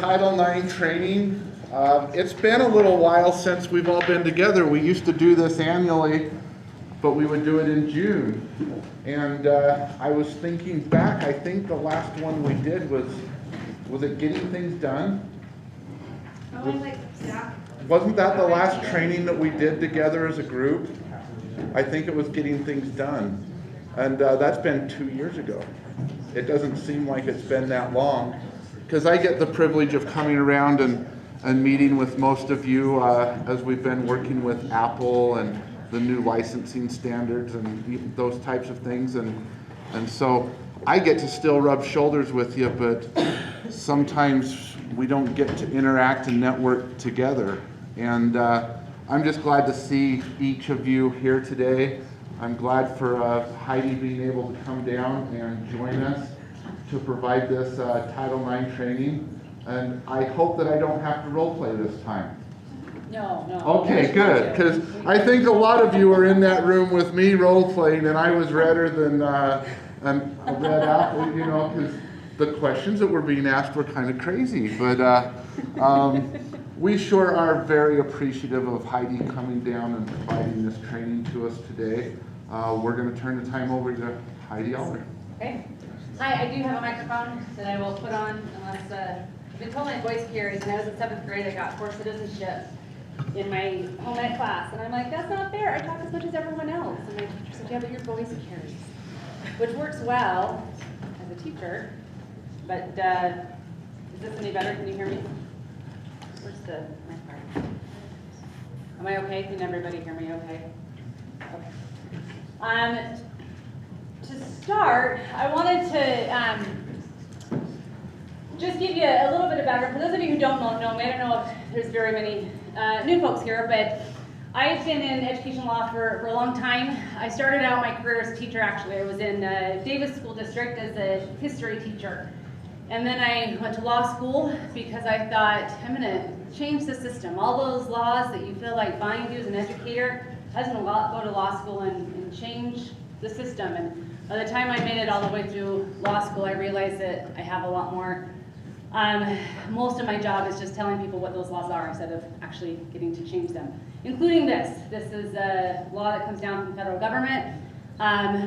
Title IX training. It's been a little while since we've all been together. We used to do this annually, but we would do it in June. And I was thinking back, I think the last one we did was it Getting Things Done? Wasn't that the last training that we did together as a group? I think it was Getting Things Done. And that's been 2 years ago. It doesn't seem like it's been that long, because I get the privilege of coming around and meeting with most of you as we've been working with Apple and the new licensing standards and those types of things. And so I get to still rub shoulders with you, but sometimes we don't get to interact and network together. And I'm just glad to see each of you here today. I'm glad for Heidi being able to come down and join us to provide this Title IX training. And I hope that I don't have to role play this time. No. Okay, good, because I think a lot of you were in that room with me role playing, and I was redder than a red apple, you know, because the questions that were being asked were kind of crazy. But we sure are very appreciative of Heidi coming down and providing this training to us today. We're going to turn the time over to Heidi Aller. Okay. Hi, I do have a microphone that I will put on unless I've been told my voice carries. When I was in 7th grade, I got for citizenship in my home ec class, and I'm like, that's not fair. I talk as much as everyone else. And my teacher said, yeah, but your voice carries, which works well as a teacher. But is this any better? Can you hear me? Where's the mic part? Am I okay? Can everybody hear me okay? Okay. To start, I wanted to just give you a little bit of background. For those of you who don't know me, I don't know if there's very many new folks here, but I've been in education law for a long time. I started out my career as a teacher, actually. I was in Davis School District as a history teacher. And then I went to law school because I thought, I'm going to change the system. All those laws that you feel like bind you as an educator, I was going to go to law school and change the system. And by the time I made it all the way through law school, I realized that I have a lot more. Most of my job is just telling people what those laws are instead of actually getting to change them, including this. This is a law that comes down from the federal government,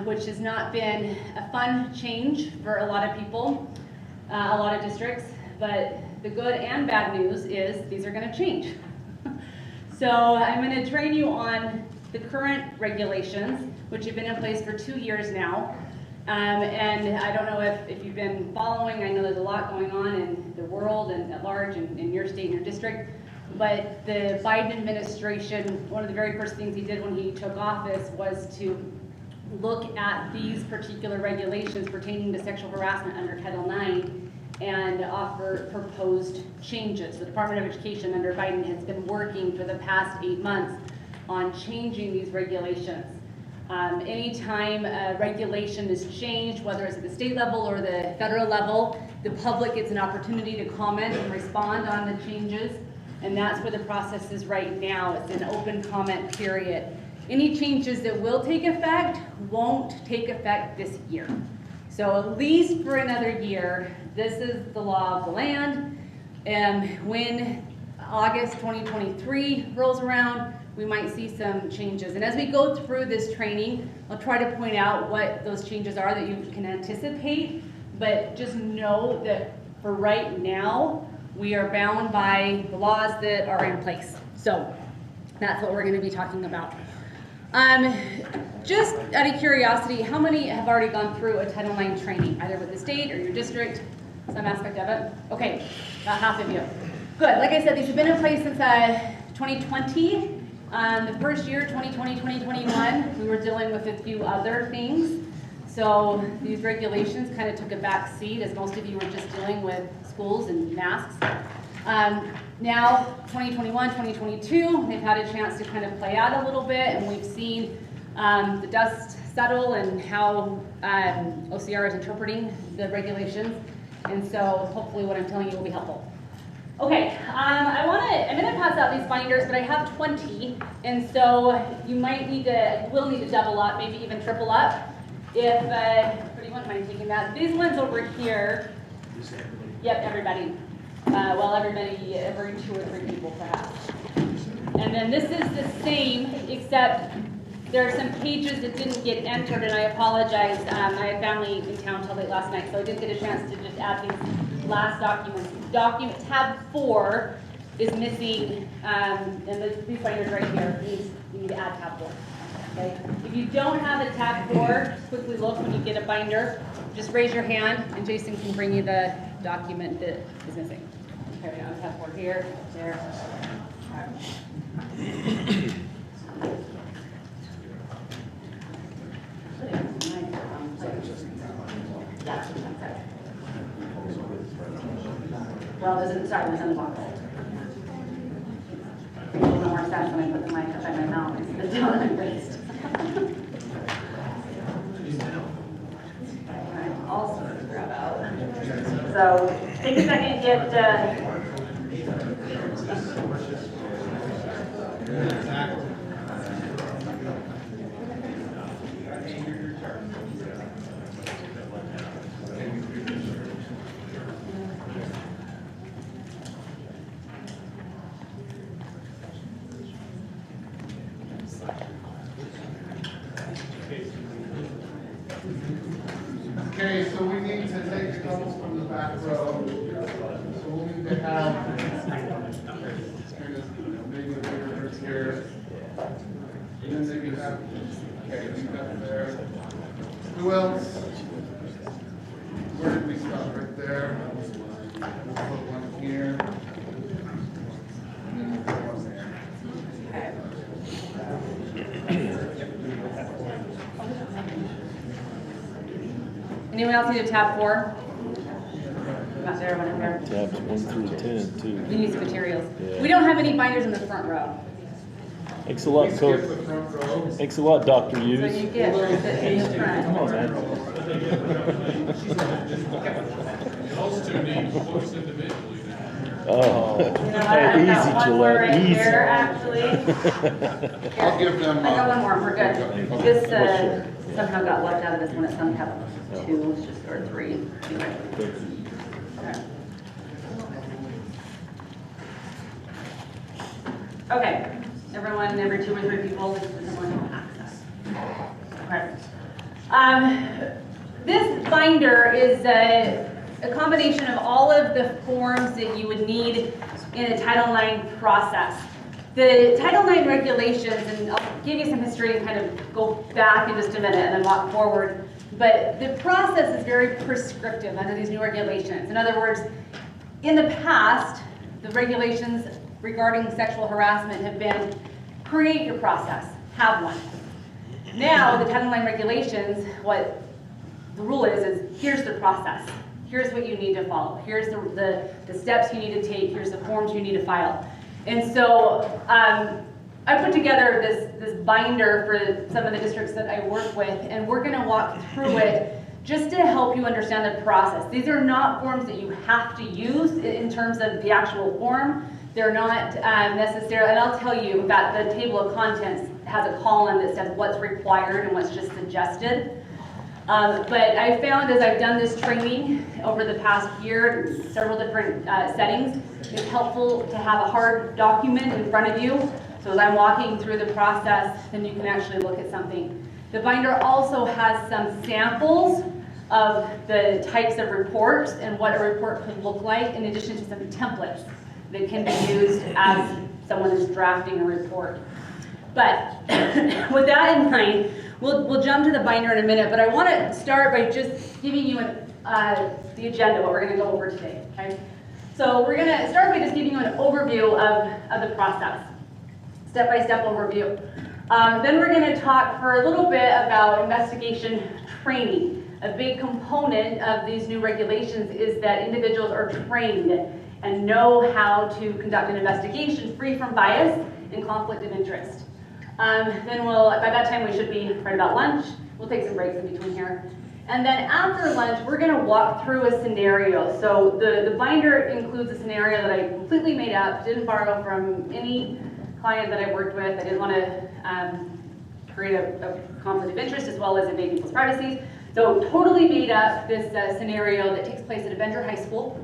which has not been a fun change for a lot of people, a lot of districts, but the good and bad news is these are going to change. So I'm going to train you on the current regulations, which have been in place for 2 years now. And I don't know if you've been following. I know there's a lot going on in the world and at large in your state and your district. But the Biden administration, one of the very first things he did when he took office was to look at these particular regulations pertaining to sexual harassment under Title IX and offer proposed changes. The Department of Education under Biden has been working for the past 8 months on changing these regulations. Anytime a regulation is changed, whether it's at the state level or the federal level, the public gets an opportunity to comment and respond on the changes, and that's where the process is right now. It's an open comment period. Any changes that will take effect won't take effect this year. So at least for another year, this is the law of the land, and when August 2023 rolls around, we might see some changes. And as we go through this training, I'll try to point out what those changes are that you can anticipate, but just know that for right now, we are bound by the laws that are in place. So that's what we're going to be talking about. Just out of curiosity, how many have already gone through a Title IX training, either with the state or your district, some aspect of it? Okay, about half of you. Good. Like I said, these have been in place since 2020. The first year, 2020, 2021, we were dealing with a few other things. So these regulations kind of took a back seat as most of you were just dealing with schools and masks. Now, 2021, 2022, they've had a chance to kind of play out a little bit, and we've seen the dust settle and how OCR is interpreting the regulations. And so hopefully what I'm telling you will be helpful. Okay, I'm going to pass out these binders, but I have 20, and so you will need to double up, maybe even triple up. If anybody wouldn't mind taking that. These ones over here. Yep, everybody. Well, every 2 or 3 people perhaps. And then this is the same, except there are some pages that didn't get entered, and I apologize. I had family in town till late last night, so I didn't get a chance to just add these last documents. Document tab 4 is missing, and these binders right here, you need to add tab 4. Okay? If you don't have a tab 4, quickly look when you get a binder. Just raise your hand, and Jason can bring you the document that is missing. Here we go, tab 4 here, there. Well, there's a on the box. A little more sad when I put the mic up by my mouth. It's down and raised. Also grab out. So take a second, get. Okay, so we need to take a couple from the back row. So we'll need to have kind of maybe a bigger group here. And then maybe have, okay, leave that there. Who else? Where did we stop? Right there. We'll put one here. And then we'll put one there. Anyone else need a tab 4? Not there, one up there. Tabs 1 through 10 too. We need some materials. Yeah. We don't have any binders in the front row. Thanks a lot, We Coach. skip the front row. Thanks a lot, Dr. So Hughes. you get in the front. Come on, man. Those two need books individually. Oh, You know what, hey, I've got easy, one more Gillette, right easy. here, actually. I'll give them. I got one more, we're good. This somehow got left out of this one, it's gonna have 2, it's just, or 3. Anyway. Okay, everyone, every 2 or 3 people, this is someone access. Okay. This binder is a combination of all of the forms that you would need in a Title IX process. The Title IX regulations, and I'll give you some history and kind of go back in just a minute and then walk forward, but the process is very prescriptive under these new regulations. In other words, in the past, the regulations regarding sexual harassment have been create your process, have one. Now, the Title IX regulations, what the rule is here's the process. Here's what you need to follow. Here's the steps you need to take. Here's the forms you need to file. And so I put together this binder for some of the districts that I work with, and we're going to walk through it just to help you understand the process. These are not forms that you have to use in terms of the actual form. They're not necessarily, and I'll tell you about the table of contents has a column that says what's required and what's just suggested. But I found as I've done this training over the past year in several different settings, it's helpful to have a hard document in front of you. So as I'm walking through the process, then you can actually look at something. The binder also has some samples of the types of reports and what a report could look like, in addition to some templates that can be used as someone is drafting a report. But with that in mind, we'll jump to the binder in a minute, but I want to start by just giving you the agenda, what we're going to go over today. Okay? So we're going to start by just giving you an overview of the process, step-by-step overview. Then we're going to talk for a little bit about investigation training. A big component of these new regulations is that individuals are trained and know how to conduct an investigation free from bias and conflict of interest. Then by that time we should be right about lunch. We'll take some breaks in between here. And then after lunch, we're gonna walk through a scenario. So the binder includes a scenario that I completely made up, didn't borrow from any client that I worked with. I didn't wanna create a conflict of interest as well as invade people's privacy. So totally made up this scenario that takes place at Avenger High School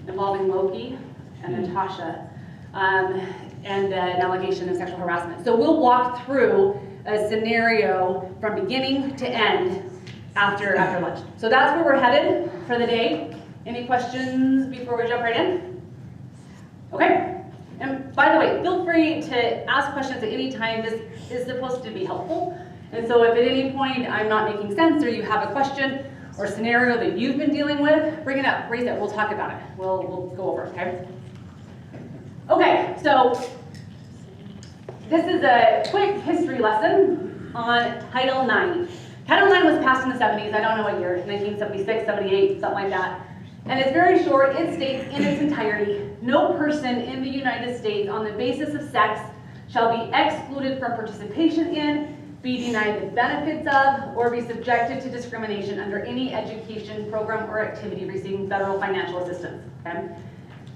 involving Loki and Natasha, and an allegation of sexual harassment. So we'll walk through a scenario from beginning to end after lunch. So that's where we're headed for the day. Any questions before we jump right in? Okay. And by the way, feel free to ask questions at any time. This is supposed to be helpful. And so if at any point I'm not making sense or you have a question or scenario that you've been dealing with, bring it up, raise it, we'll talk about it. We'll go over it, okay? Okay, so this is a quick history lesson on Title IX. Title IX was passed in the 70s, I don't know what year, 1976, 78, something like that. And it's very short. It states in its entirety, no person in the United States on the basis of sex shall be excluded from participation in, be denied the benefits of, or be subjected to discrimination under any education program or activity receiving federal financial assistance. Okay?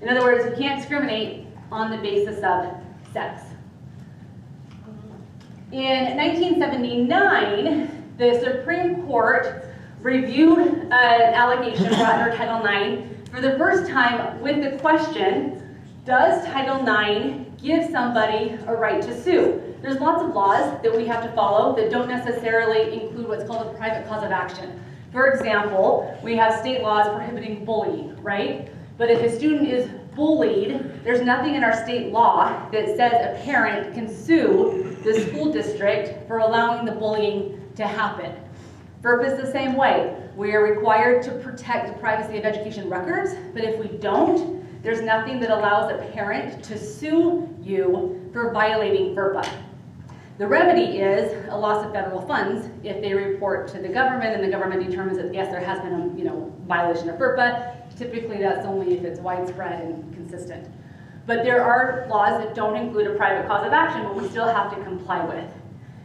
In other words, you can't discriminate on the basis of sex. In 1979, the Supreme Court reviewed an allegation brought under Title IX for the first time with the question, does Title IX give somebody a right to sue? There's lots of laws that we have to follow that don't necessarily include what's called a private cause of action. For example, we have state laws prohibiting bullying, right? But if a student is bullied, there's nothing in our state law that says a parent can sue the school district for allowing the bullying to happen. FERPA is the same way. We are required to protect the privacy of education records, but if we don't, there's nothing that allows a parent to sue you for violating FERPA. The remedy is a loss of federal funds if they report to the government and the government determines that yes, there has been a violation of FERPA. Typically that's only if it's widespread and consistent. But there are laws that don't include a private cause of action, but we still have to comply with.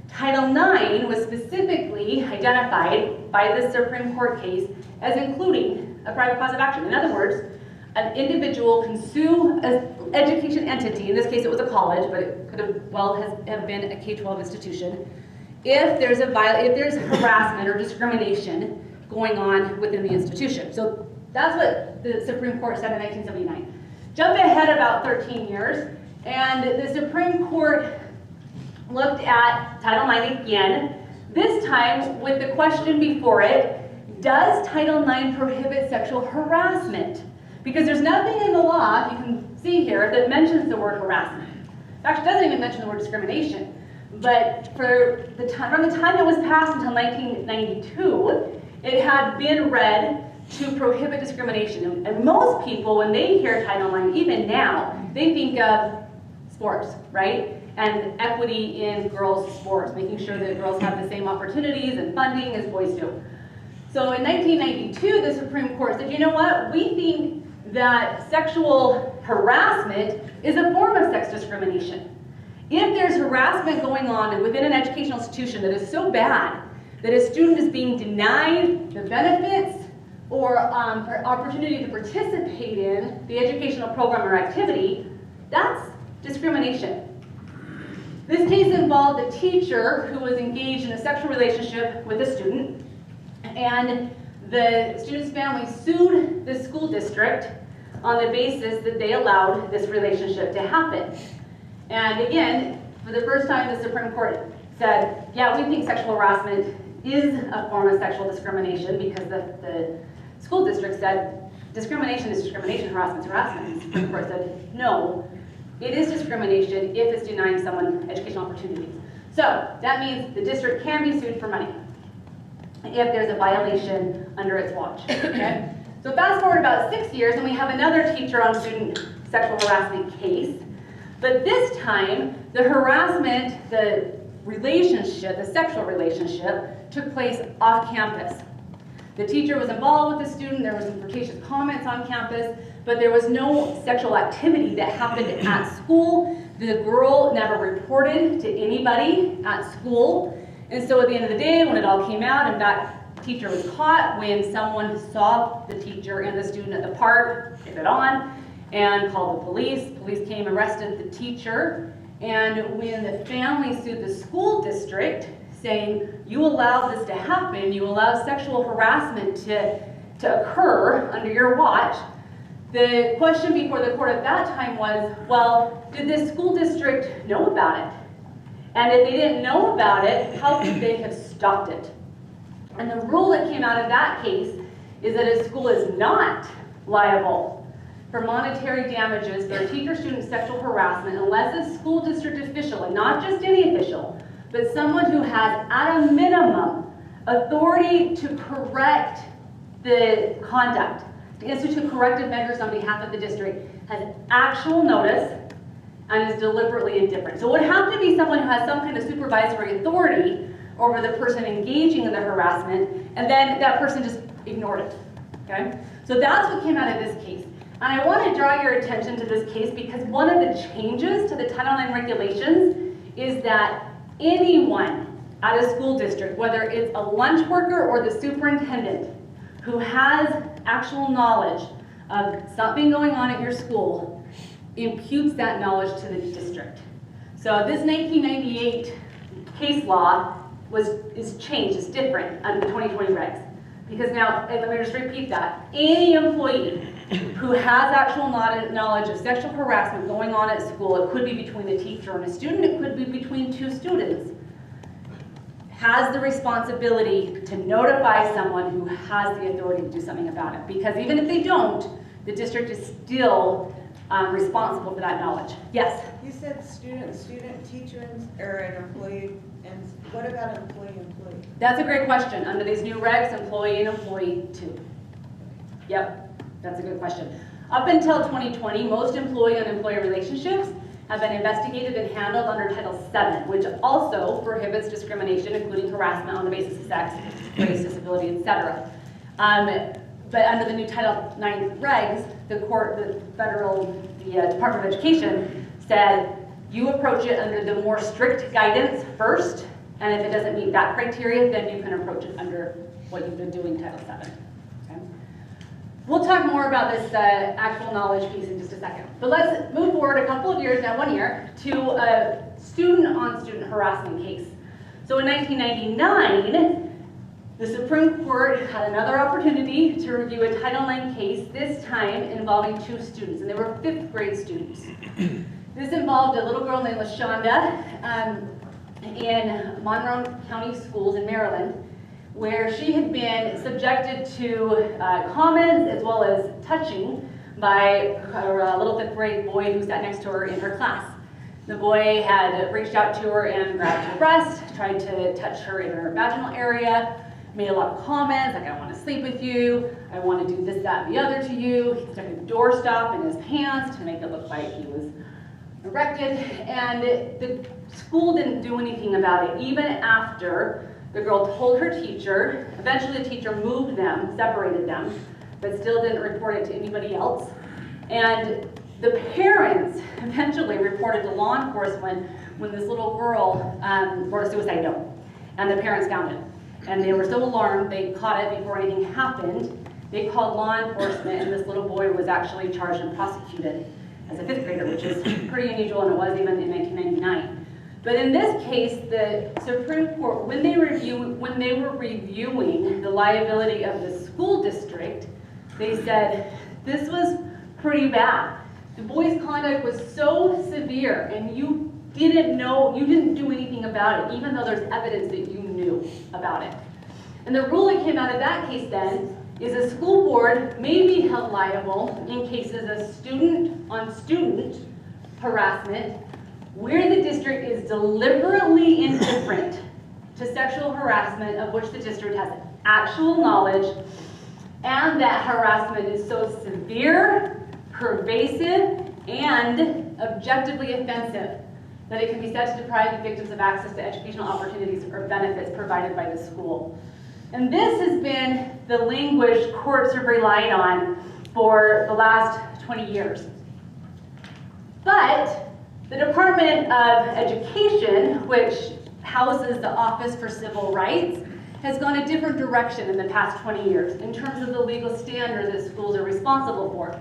Title IX was specifically identified by the Supreme Court case as including a private cause of action. In other words, an individual can sue an education entity, in this case it was a college, but it could have have been a K-12 institution, if there's harassment or discrimination going on within the institution. So that's what the Supreme Court said in 1979. Jump ahead about 13 years, and the Supreme Court looked at Title IX again, this time with the question before it, does Title IX prohibit sexual harassment? Because there's nothing in the law, you can see here, that mentions the word harassment. In fact, it doesn't even mention the word discrimination. But from the time it was passed until 1992, it had been read to prohibit discrimination. And most people, when they hear Title IX, even now, they think of sports, right? And equity in girls' sports, making sure that girls have the same opportunities and funding as boys do. So in 1992, the Supreme Court said, you know what? We think that sexual harassment is a form of sex discrimination. If there's harassment going on within an educational institution that is so bad that a student is being denied the benefits or opportunity to participate in the educational program or activity, that's discrimination. This case involved a teacher who was engaged in a sexual relationship with a student, and the student's family sued the school district on the basis that they allowed this relationship to happen. And again, for the first time, the Supreme Court said, yeah, we think sexual harassment is a form of sexual discrimination, because the school district said discrimination is discrimination, harassment is harassment. The Supreme Court said, no, it is discrimination if it's denying someone educational opportunities. So that means the district can be sued for money if there's a violation under its watch. Okay? So fast forward about 6 years, and we have another teacher on student sexual harassment case. But this time, the harassment, the relationship, the sexual relationship, took place off campus. The teacher was involved with the student, there were some flirtatious comments on campus, but there was no sexual activity that happened at school. The girl never reported to anybody at school. And so at the end of the day, when it all came out, and that teacher was caught, when someone saw the teacher and the student at the park, get it on, and called the police. Police came, arrested the teacher, and when the family sued the school district, saying, you allowed this to happen, you allowed sexual harassment to occur under your watch, The question before the court at that time was, well, did the school district know about it? And if they didn't know about it, how could they have stopped it? And the rule that came out of that case is that a school is not liable for monetary damages for teacher-student sexual harassment unless a school district official, and not just any official, but someone who has, at a minimum, authority to correct the conduct, to institute corrective measures on behalf of the district, has actual notice and is deliberately indifferent. So it would have to be someone who has some kind of supervisory authority over the person engaging in the harassment, and then that person just ignored it, okay? So that's what came out of this case. And I want to draw your attention to this case because one of the changes to the Title IX regulations is that anyone at a school district, whether it's a lunch worker or the superintendent, who has actual knowledge of something going on at your school, imputes that knowledge to the district. So this 1998 case law is changed, it's different under the 2020 regs. Because now, and let me just repeat that, any employee who has actual knowledge of sexual harassment going on at school, it could be between a teacher and a student, it could be between two students, has the responsibility to notify someone who has the authority to do something about it. Because even if they don't, the district is still responsible for that knowledge. Yes? You said student, teacher, or an employee, and what about employee? That's a great question. Under these new regs, employee and employee too. Yep, that's a good question. Up until 2020, most employee and employee relationships have been investigated and handled under Title VII, which also prohibits discrimination, including harassment on the basis of sex, race, disability, etc. But under the new Title IX regs, the Department of Education said you approach it under the more strict guidance first, and if it doesn't meet that criteria, then you can approach it under what you've been doing, Title VII. Okay? We'll talk more about this actual knowledge piece in just a second. But let's move forward a couple of years, now 1 year, to a student-on-student harassment case. So in 1999, the Supreme Court had another opportunity to review a Title IX case, this time involving two students, and they were 5th grade students. This involved a little girl named LaShonda in Monroe County Schools in Maryland, where she had been subjected to comments as well as touching by a little 5th grade boy who sat next to her in her class. The boy had reached out to her and grabbed her breast, tried to touch her in her vaginal area, made a lot of comments like, I want to sleep with you, I want to do this, that, and the other to you. He stuck a doorstop in his pants to make it look like he was erected, and the school didn't do anything about it, even after the girl told her teacher. Eventually the teacher moved them, separated them, but still didn't report it to anybody else. And the parents eventually reported to law enforcement when this little girl wrote a suicide note, and the parents found it. And they were so alarmed, they caught it before anything happened. They called law enforcement, and this little boy was actually charged and prosecuted as a 5th grader, which is pretty unusual, and it was even in 1999. But in this case, the Supreme Court, when they were reviewing the liability of the school district, they said, this was pretty bad. The boy's conduct was so severe, and you didn't do anything about it, even though there's evidence that you knew about it. And the rule that came out of that case then is a school board may be held liable in cases of student-on-student harassment where the district is deliberately indifferent to sexual harassment of which the district has actual knowledge, and that harassment is so severe, pervasive, and objectively offensive that it can be said to deprive the victims of access to educational opportunities or benefits provided by the school. And this has been the language courts have relied on for the last 20 years. But the Department of Education, which houses the Office for Civil Rights, has gone a different direction in the past 20 years in terms of the legal standards that schools are responsible for.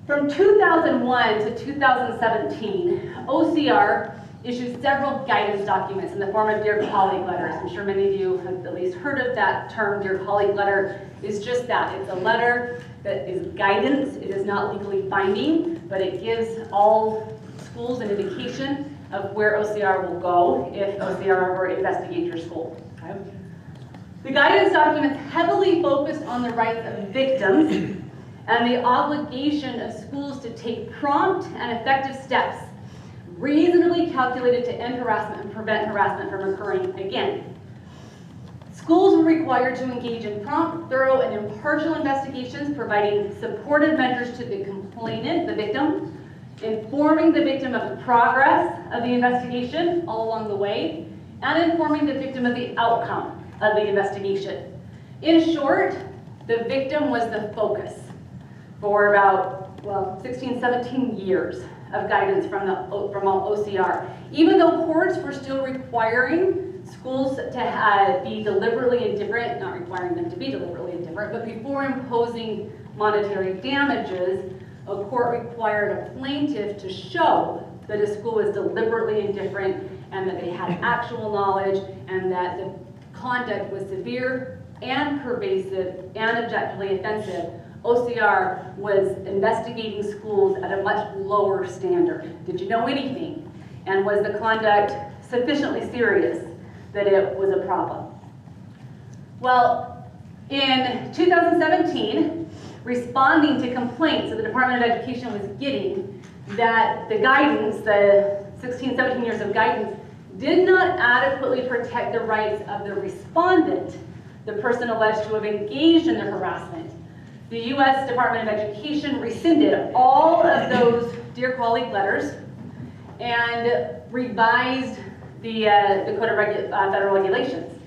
From 2001 to 2017, OCR issued several guidance documents in the form of Dear Colleague letters. I'm sure many of you have at least heard of that term. Dear Colleague letter is just that. It's a letter that is guidance. It is not legally binding, but it gives all schools an indication of where OCR will go if OCR ever investigates your school. Okay? The guidance documents heavily focused on the rights of victims and the obligation of schools to take prompt and effective steps reasonably calculated to end harassment and prevent harassment from occurring again. Schools were required to engage in prompt, thorough, and impartial investigations, providing supportive measures to the complainant, the victim, informing the victim of the progress of the investigation all along the way, and informing the victim of the outcome of the investigation. In short, the victim was the focus for about, 16, 17 years of guidance from OCR. Even though courts were still requiring schools to be deliberately indifferent, not requiring them to be deliberately indifferent, but before imposing monetary damages, a court required a plaintiff to show that a school was deliberately indifferent and that they had actual knowledge and that the conduct was severe and pervasive and objectively offensive. OCR was investigating schools at a much lower standard. Did you know anything? And was the conduct sufficiently serious that it was a problem? Well, in 2017, responding to complaints that the Department of Education was getting that the guidance, the 16, 17 years of guidance, did not adequately protect the rights of the respondent, the person alleged to have engaged in the harassment. The U.S. Department of Education rescinded all of those Dear Colleague letters and revised the Code of Federal Regulations.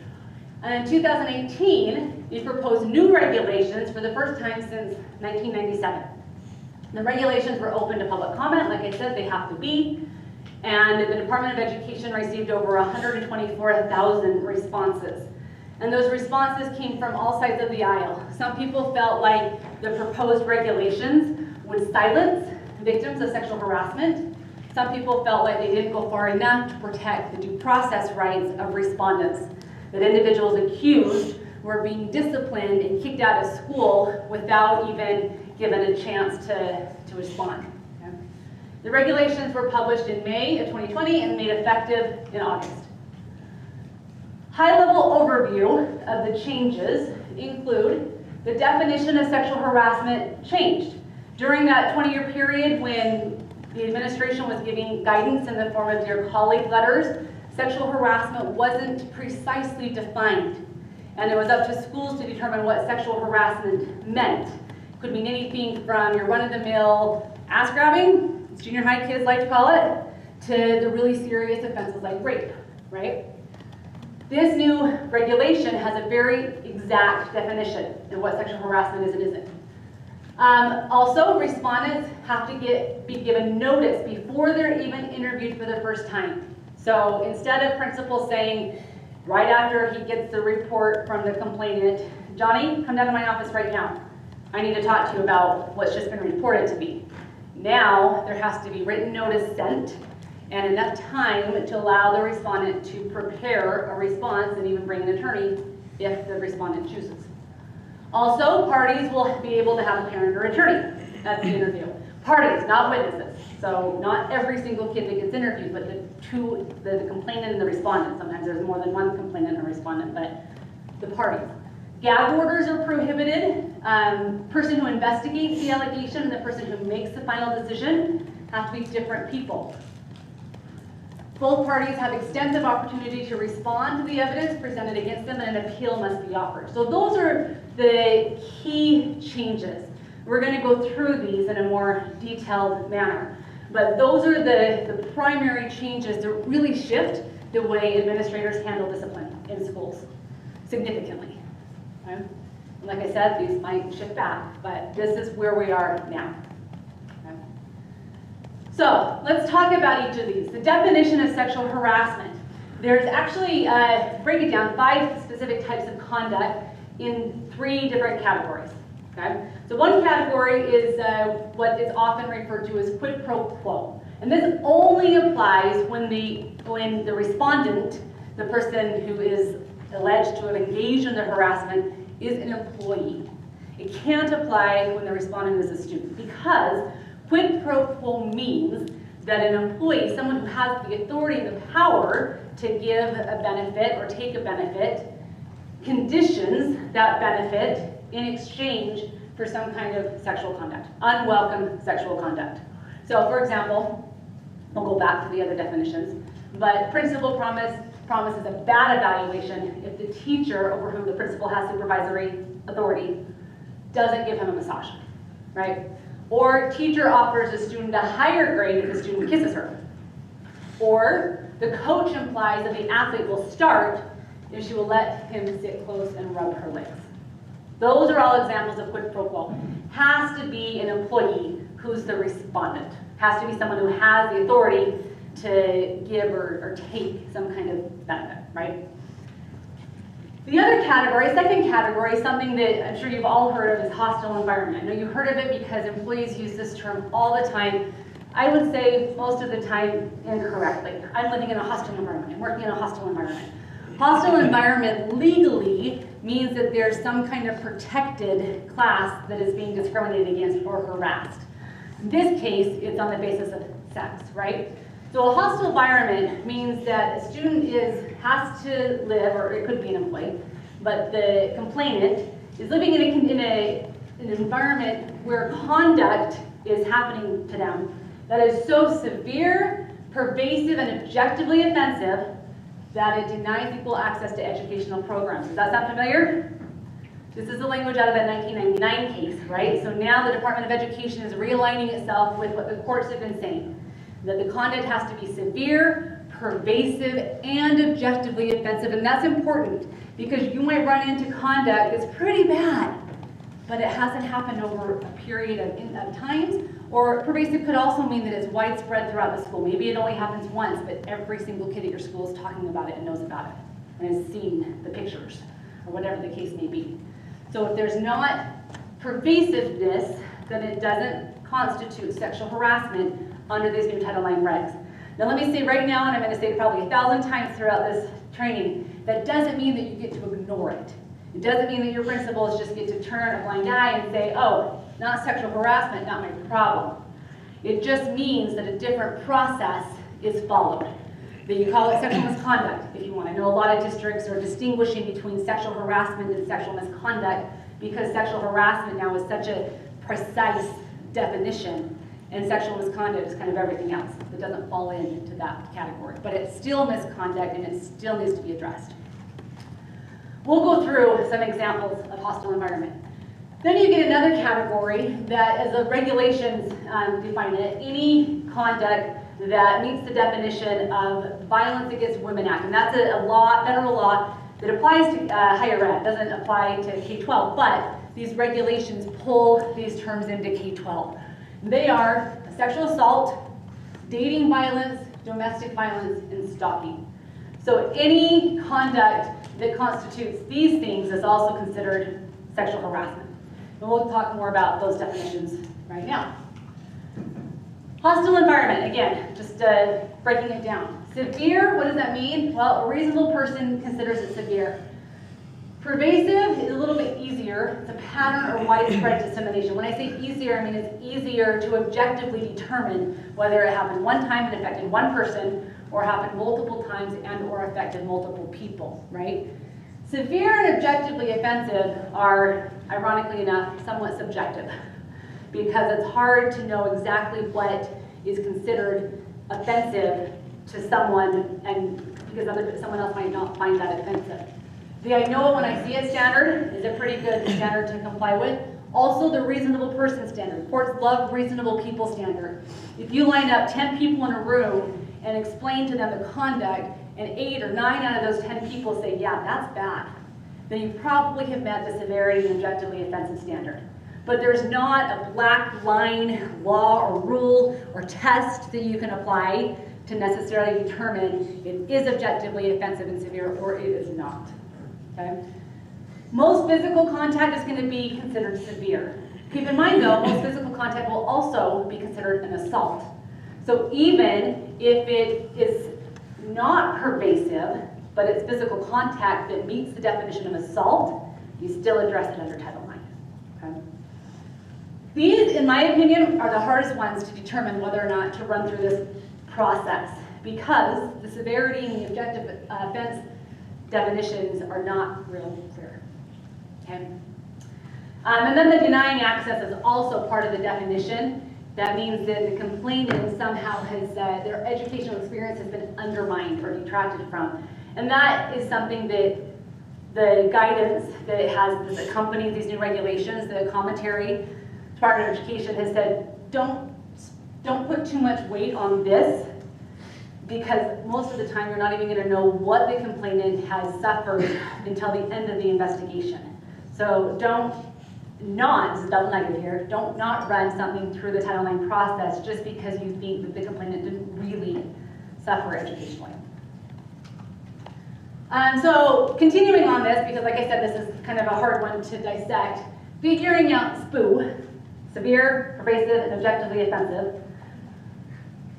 And in 2018, they proposed new regulations for the first time since 1997. The regulations were open to public comment. Like I said, they have to be. And the Department of Education received over 124,000 responses. And those responses came from all sides of the aisle. Some people felt like the proposed regulations would silence victims of sexual harassment. Some people felt like they didn't go far enough to protect the due process rights of respondents, that individuals accused were being disciplined and kicked out of school without even given a chance to respond. Okay? The regulations were published in May of 2020 and made effective in August. High-level overview of the changes include the definition of sexual harassment changed. During that 20-year period when the administration was giving guidance in the form of Dear Colleague letters, sexual harassment wasn't precisely defined. And it was up to schools to determine what sexual harassment meant. It could mean anything from your run-of-the-mill ass grabbing, as junior high kids like to call it, to the really serious offenses like rape, right? This new regulation has a very exact definition of what sexual harassment is and isn't. Also, respondents have to be given notice before they're even interviewed for the first time. So instead of principals saying, right after he gets the report from the complainant, Johnny, come down to my office right now. I need to talk to you about what's just been reported to me. Now, there has to be written notice sent and enough time to allow the respondent to prepare a response and even bring an attorney if the respondent chooses. Also, parties will be able to have a parent or attorney at the interview. Parties, not witnesses. So not every single kid that gets interviewed, but the complainant and the respondent. Sometimes there's more than one complainant or respondent, but the parties. Gag orders are prohibited. Person who investigates the allegation and the person who makes the final decision have to be different people. Both parties have extensive opportunity to respond to the evidence presented against them, and an appeal must be offered. So those are the key changes. We're going to go through these in a more detailed manner. But those are the primary changes that really shift the way administrators handle discipline in schools significantly. Okay? And like I said, these might shift back, but this is where we are now. So let's talk about each of these. The definition of sexual harassment. There's actually, break it down, 5 specific types of conduct in 3 different categories. Okay? So one category is what is often referred to as quid pro quo. And this only applies when the respondent, the person who is alleged to have engaged in the harassment, is an employee. It can't apply when the respondent is a student, because quid pro quo means that an employee, someone who has the authority and the power to give a benefit or take a benefit, conditions that benefit in exchange for some kind of sexual conduct, unwelcome sexual conduct. So for example, we'll go back to the other definitions, but principal promises a bad evaluation if the teacher over whom the principal has supervisory authority doesn't give him a massage, right? Or teacher offers a student a higher grade if the student kisses her. Or the coach implies that the athlete will start if she will let him sit close and rub her legs. Those are all examples of quid pro quo. Has to be an employee who's the respondent. Has to be someone who has the authority to give or take some kind of benefit, right? The other category, second category, something that I'm sure you've all heard of is hostile environment. I know you heard of it because employees use this term all the time. I would say most of the time incorrectly. I'm living in a hostile environment. I'm working in a hostile environment. Hostile environment legally means that there's some kind of protected class that is being discriminated against or harassed. In this case, it's on the basis of sex, right? So a hostile environment means that a student has to live, or it could be an employee, but the complainant is living in an environment where conduct is happening to them that is so severe, pervasive, and objectively offensive that it denies equal access to educational programs. Does that sound familiar? This is the language out of that 1999 case, right? So now the Department of Education is realigning itself with what the courts have been saying, that the conduct has to be severe, pervasive, and objectively offensive. And that's important because you might run into conduct that's pretty bad, but it hasn't happened over a period of times. Or pervasive could also mean that it's widespread throughout the school. Maybe it only happens once, but every single kid at your school is talking about it and knows about it and has seen the pictures, or whatever the case may be. So if there's not pervasiveness, then it doesn't constitute sexual harassment under these new Title IX regs. Now let me say right now, and I'm going to say it probably 1,000 times throughout this training, that doesn't mean that you get to ignore it. It doesn't mean that your principals just get to turn a blind eye and say, oh, not sexual harassment, not my problem. It just means that a different process is followed. That you call it sexual misconduct, if you want. I know a lot of districts are distinguishing between sexual harassment and sexual misconduct because sexual harassment now is such a precise definition, and sexual misconduct is kind of everything else that doesn't fall into that category. But it's still misconduct and it still needs to be addressed. We'll go through some examples of hostile environment. Then you get another category that, as the regulations define it, any conduct that meets the definition of Violence Against Women Act. And that's a law, federal law, that applies to higher ed, doesn't apply to K-12, but these regulations pull these terms into K-12. They are sexual assault, dating violence, domestic violence, and stalking. So any conduct that constitutes these things is also considered sexual harassment. And we'll talk more about those definitions right now. Hostile environment, again, just breaking it down. Severe, what does that mean? Well, a reasonable person considers it severe. Pervasive is a little bit easier. It's a pattern or widespread dissemination. When I say easier, I mean it's easier to objectively determine whether it happened one time and affected one person, or happened multiple times and or affected multiple people, right? Severe and objectively offensive are, ironically enough, somewhat subjective because it's hard to know exactly what is considered offensive to someone, and because someone else might not find that offensive. The I know it when I see it standard is a pretty good standard to comply with. Also the reasonable person standard. Courts love reasonable people standard. If you line up 10 people in a room and explain to them the conduct, and 8 or 9 out of those 10 people say, yeah, that's bad, then you probably have met the severity and objectively offensive standard. But there's not a black line law or rule or test that you can apply to necessarily determine it is objectively offensive and severe or it is not. Okay? Most physical contact is going to be considered severe. Keep in mind though, most physical contact will also be considered an assault. So even if it is not pervasive, but it's physical contact that meets the definition of assault, you still address it under Title IX. Okay. These, in my opinion, are the hardest ones to determine whether or not to run through this process because the severity and the objective offense definitions are not real clear. Okay? And then the denying access is also part of the definition. That means that the complainant somehow has, their educational experience has been undermined or detracted from. And that is something that the guidance that has accompanied these new regulations, the commentary, Department of Education has said, don't put too much weight on this because most of the time you're not even going to know what the complainant has suffered until the end of the investigation. So this is double negative here, don't not run something through the Title IX process just because you think that the complainant didn't really suffer educationally. So continuing on this, because like I said, this is kind of a hard one to dissect, figuring out SPOO, severe, pervasive, and objectively offensive.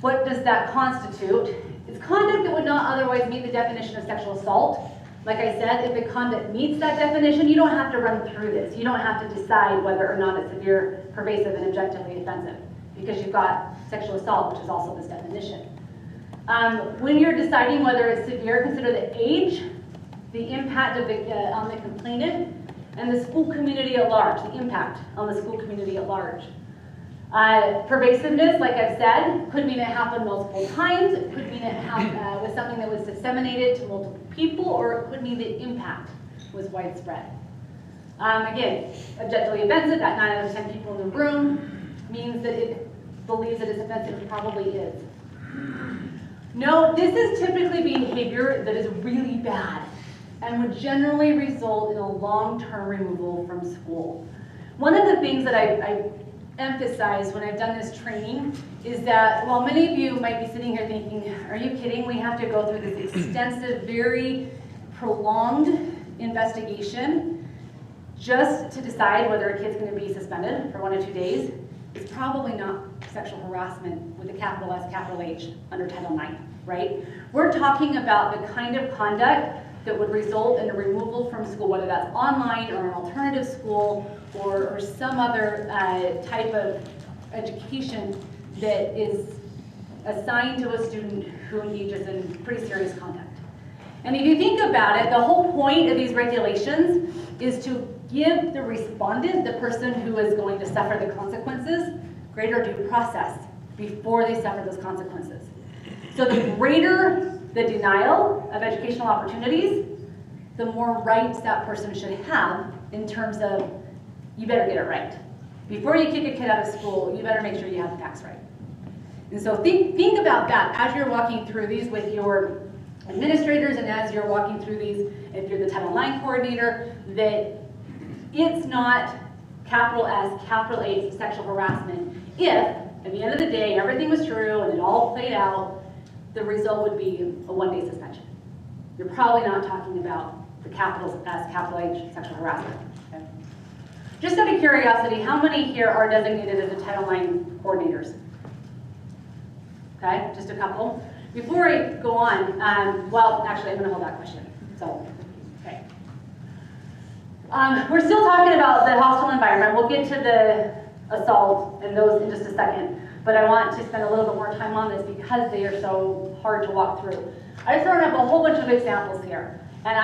What does that constitute? It's conduct that would not otherwise meet the definition of sexual assault. Like I said, if the conduct meets that definition, you don't have to run through this. You don't have to decide whether or not it's severe, pervasive, and objectively offensive because you've got sexual assault, which is also this definition. When you're deciding whether it's severe, consider the age, the impact of on the complainant, and the school community at large, the impact on the school community at large. Pervasiveness, like I've said, could mean it happened multiple times, it could mean it was something that was disseminated to multiple people, or it could mean the impact was widespread. Again, objectively offensive, that 9 out of 10 people in the room means that it believes that it's offensive, it probably is. No, this is typically behavior that is really bad and would generally result in a long-term removal from school. One of the things that I emphasize when I've done this training is that while many of you might be sitting here thinking, are you kidding? We have to go through this extensive, very prolonged investigation just to decide whether a kid's going to be suspended for 1 or 2 days. It's probably not sexual harassment with a capital S, capital H under Title IX, right? We're talking about the kind of conduct that would result in a removal from school, whether that's online or an alternative school or some other type of education that is assigned to a student who engages in pretty serious conduct. And if you think about it, the whole point of these regulations is to give the respondent, the person who is going to suffer the consequences, greater due process before they suffer those consequences. So the greater the denial of educational opportunities, the more rights that person should have in terms of, you better get it right. Before you kick a kid out of school, you better make sure you have the facts right. And so think about that as you're walking through these with your administrators and as you're walking through these, if you're the Title IX coordinator, that it's not capital S, capital H sexual harassment if, at the end of the day, everything was true and it all played out, the result would be a 1-day suspension. You're probably not talking about the capital S, capital H sexual harassment. Okay? Just out of curiosity, how many here are designated as a Title IX coordinators? Okay, just a couple. Before I go on, well, actually, I'm going to hold that question. So, okay. We're still talking about the hostile environment. We'll get to the assault and those in just a second. But I want to spend a little bit more time on this because they are so hard to walk through. I've thrown up a whole bunch of examples here. And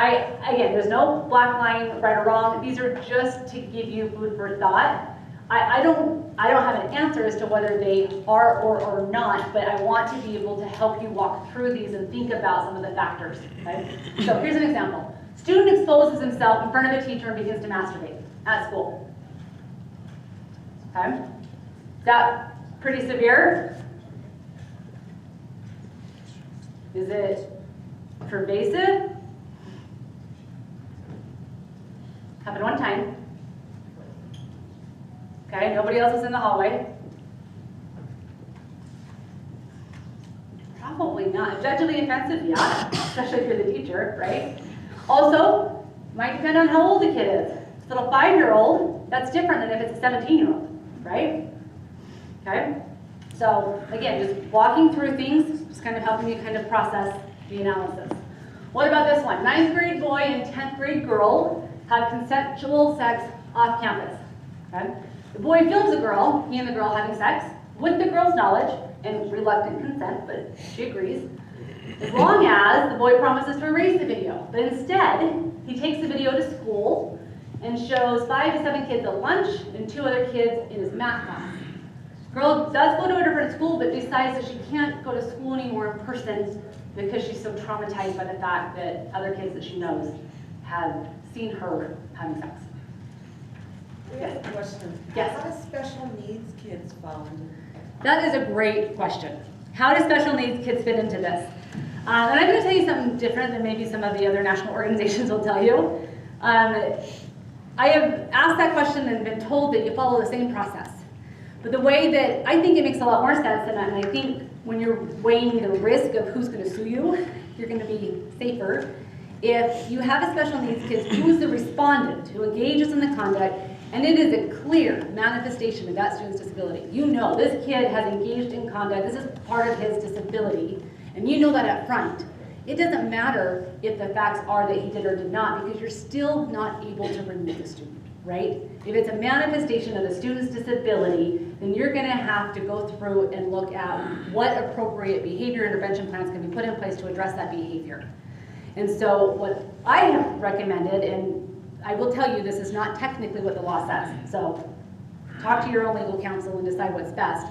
again, there's no black line, right or wrong. These are just to give you food for thought. I don't have an answer as to whether they are or are not, but I want to be able to help you walk through these and think about some of the factors. Okay? So here's an example. Student exposes himself in front of a teacher and begins to masturbate at school. Okay? Is that pretty severe? Is it pervasive? Happened one time. Okay, nobody else was in the hallway. Probably not. Objectively offensive, yeah, especially if you're the teacher, right? Also, might depend on how old the kid is. If it's a little 5-year-old, that's different than if it's a 17-year-old, right? Okay? So, again, just walking through things, just kind of helping you kind of process the analysis. What about this one? 9th grade boy and 10th grade girl had consensual sex off campus. Okay? The boy films a girl, he and the girl having sex, with the girl's knowledge and reluctant consent, but she agrees, as long as the boy promises to erase the video. But instead, he takes the video to school and shows 5 to 7 kids at lunch and 2 other kids in his math class. Girl does go to a different school, but decides that she can't go to school anymore in person because she's so traumatized by the fact that other kids that she knows have seen her having sex. We have a question. Yes. How do special needs kids fall into? That is a great question. How do special needs kids fit into this? And I'm going to tell you something different than maybe some of the other national organizations will tell you. I have asked that question and been told that you follow the same process. But the way that I think it makes a lot more sense, and I think when you're weighing the risk of who's going to sue you, you're going to be safer if you have a special needs kid who is the respondent, who engages in the conduct, and it is a clear manifestation of that student's disability. You know this kid has engaged in conduct, this is part of his disability, and you know that up front. It doesn't matter if the facts are that he did or did not, because you're still not able to remove the student, right? If it's a manifestation of the student's disability, then you're going to have to go through and look at what appropriate behavior intervention plans can be put in place to address that behavior. And so what I have recommended, and I will tell you this is not technically what the law says, so talk to your own legal counsel and decide what's best,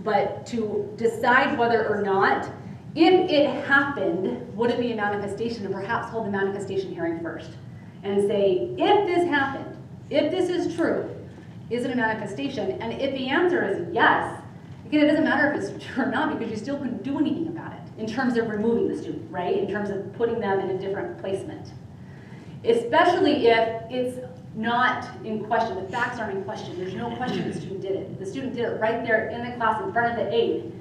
but to decide whether or not, if it happened, would it be a manifestation, and perhaps hold the manifestation hearing first and say, if this happened, if this is true, is it a manifestation? And if the answer is yes, again, it doesn't matter if it's true or not, because you still couldn't do anything about it in terms of removing the student, right? In terms of putting them in a different placement. Especially if it's not in question, the facts aren't in question, there's no question the student did it. The student did it right there in the class in front of the aide,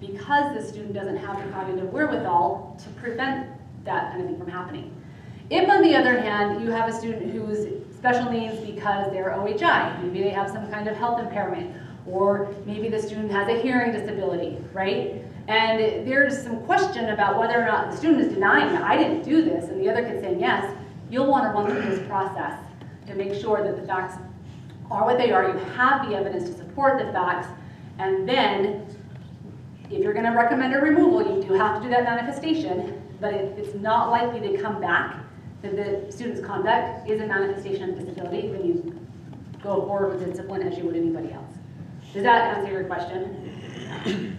because the student doesn't have the cognitive wherewithal to prevent that kind of thing from happening. If, on the other hand, you have a student who's special needs because they're OHI, maybe they have some kind of health impairment, or maybe the student has a hearing disability, right? And there's some question about whether or not the student is denying that I didn't do this, and the other kid's saying yes, you'll want to run through this process to make sure that the facts are what they are, you have the evidence to support the facts, and then if you're going to recommend a removal, you do have to do that manifestation, but if it's not likely to come back that the student's conduct is a manifestation of disability, then you go forward with discipline as you would anybody else. Does that answer your question?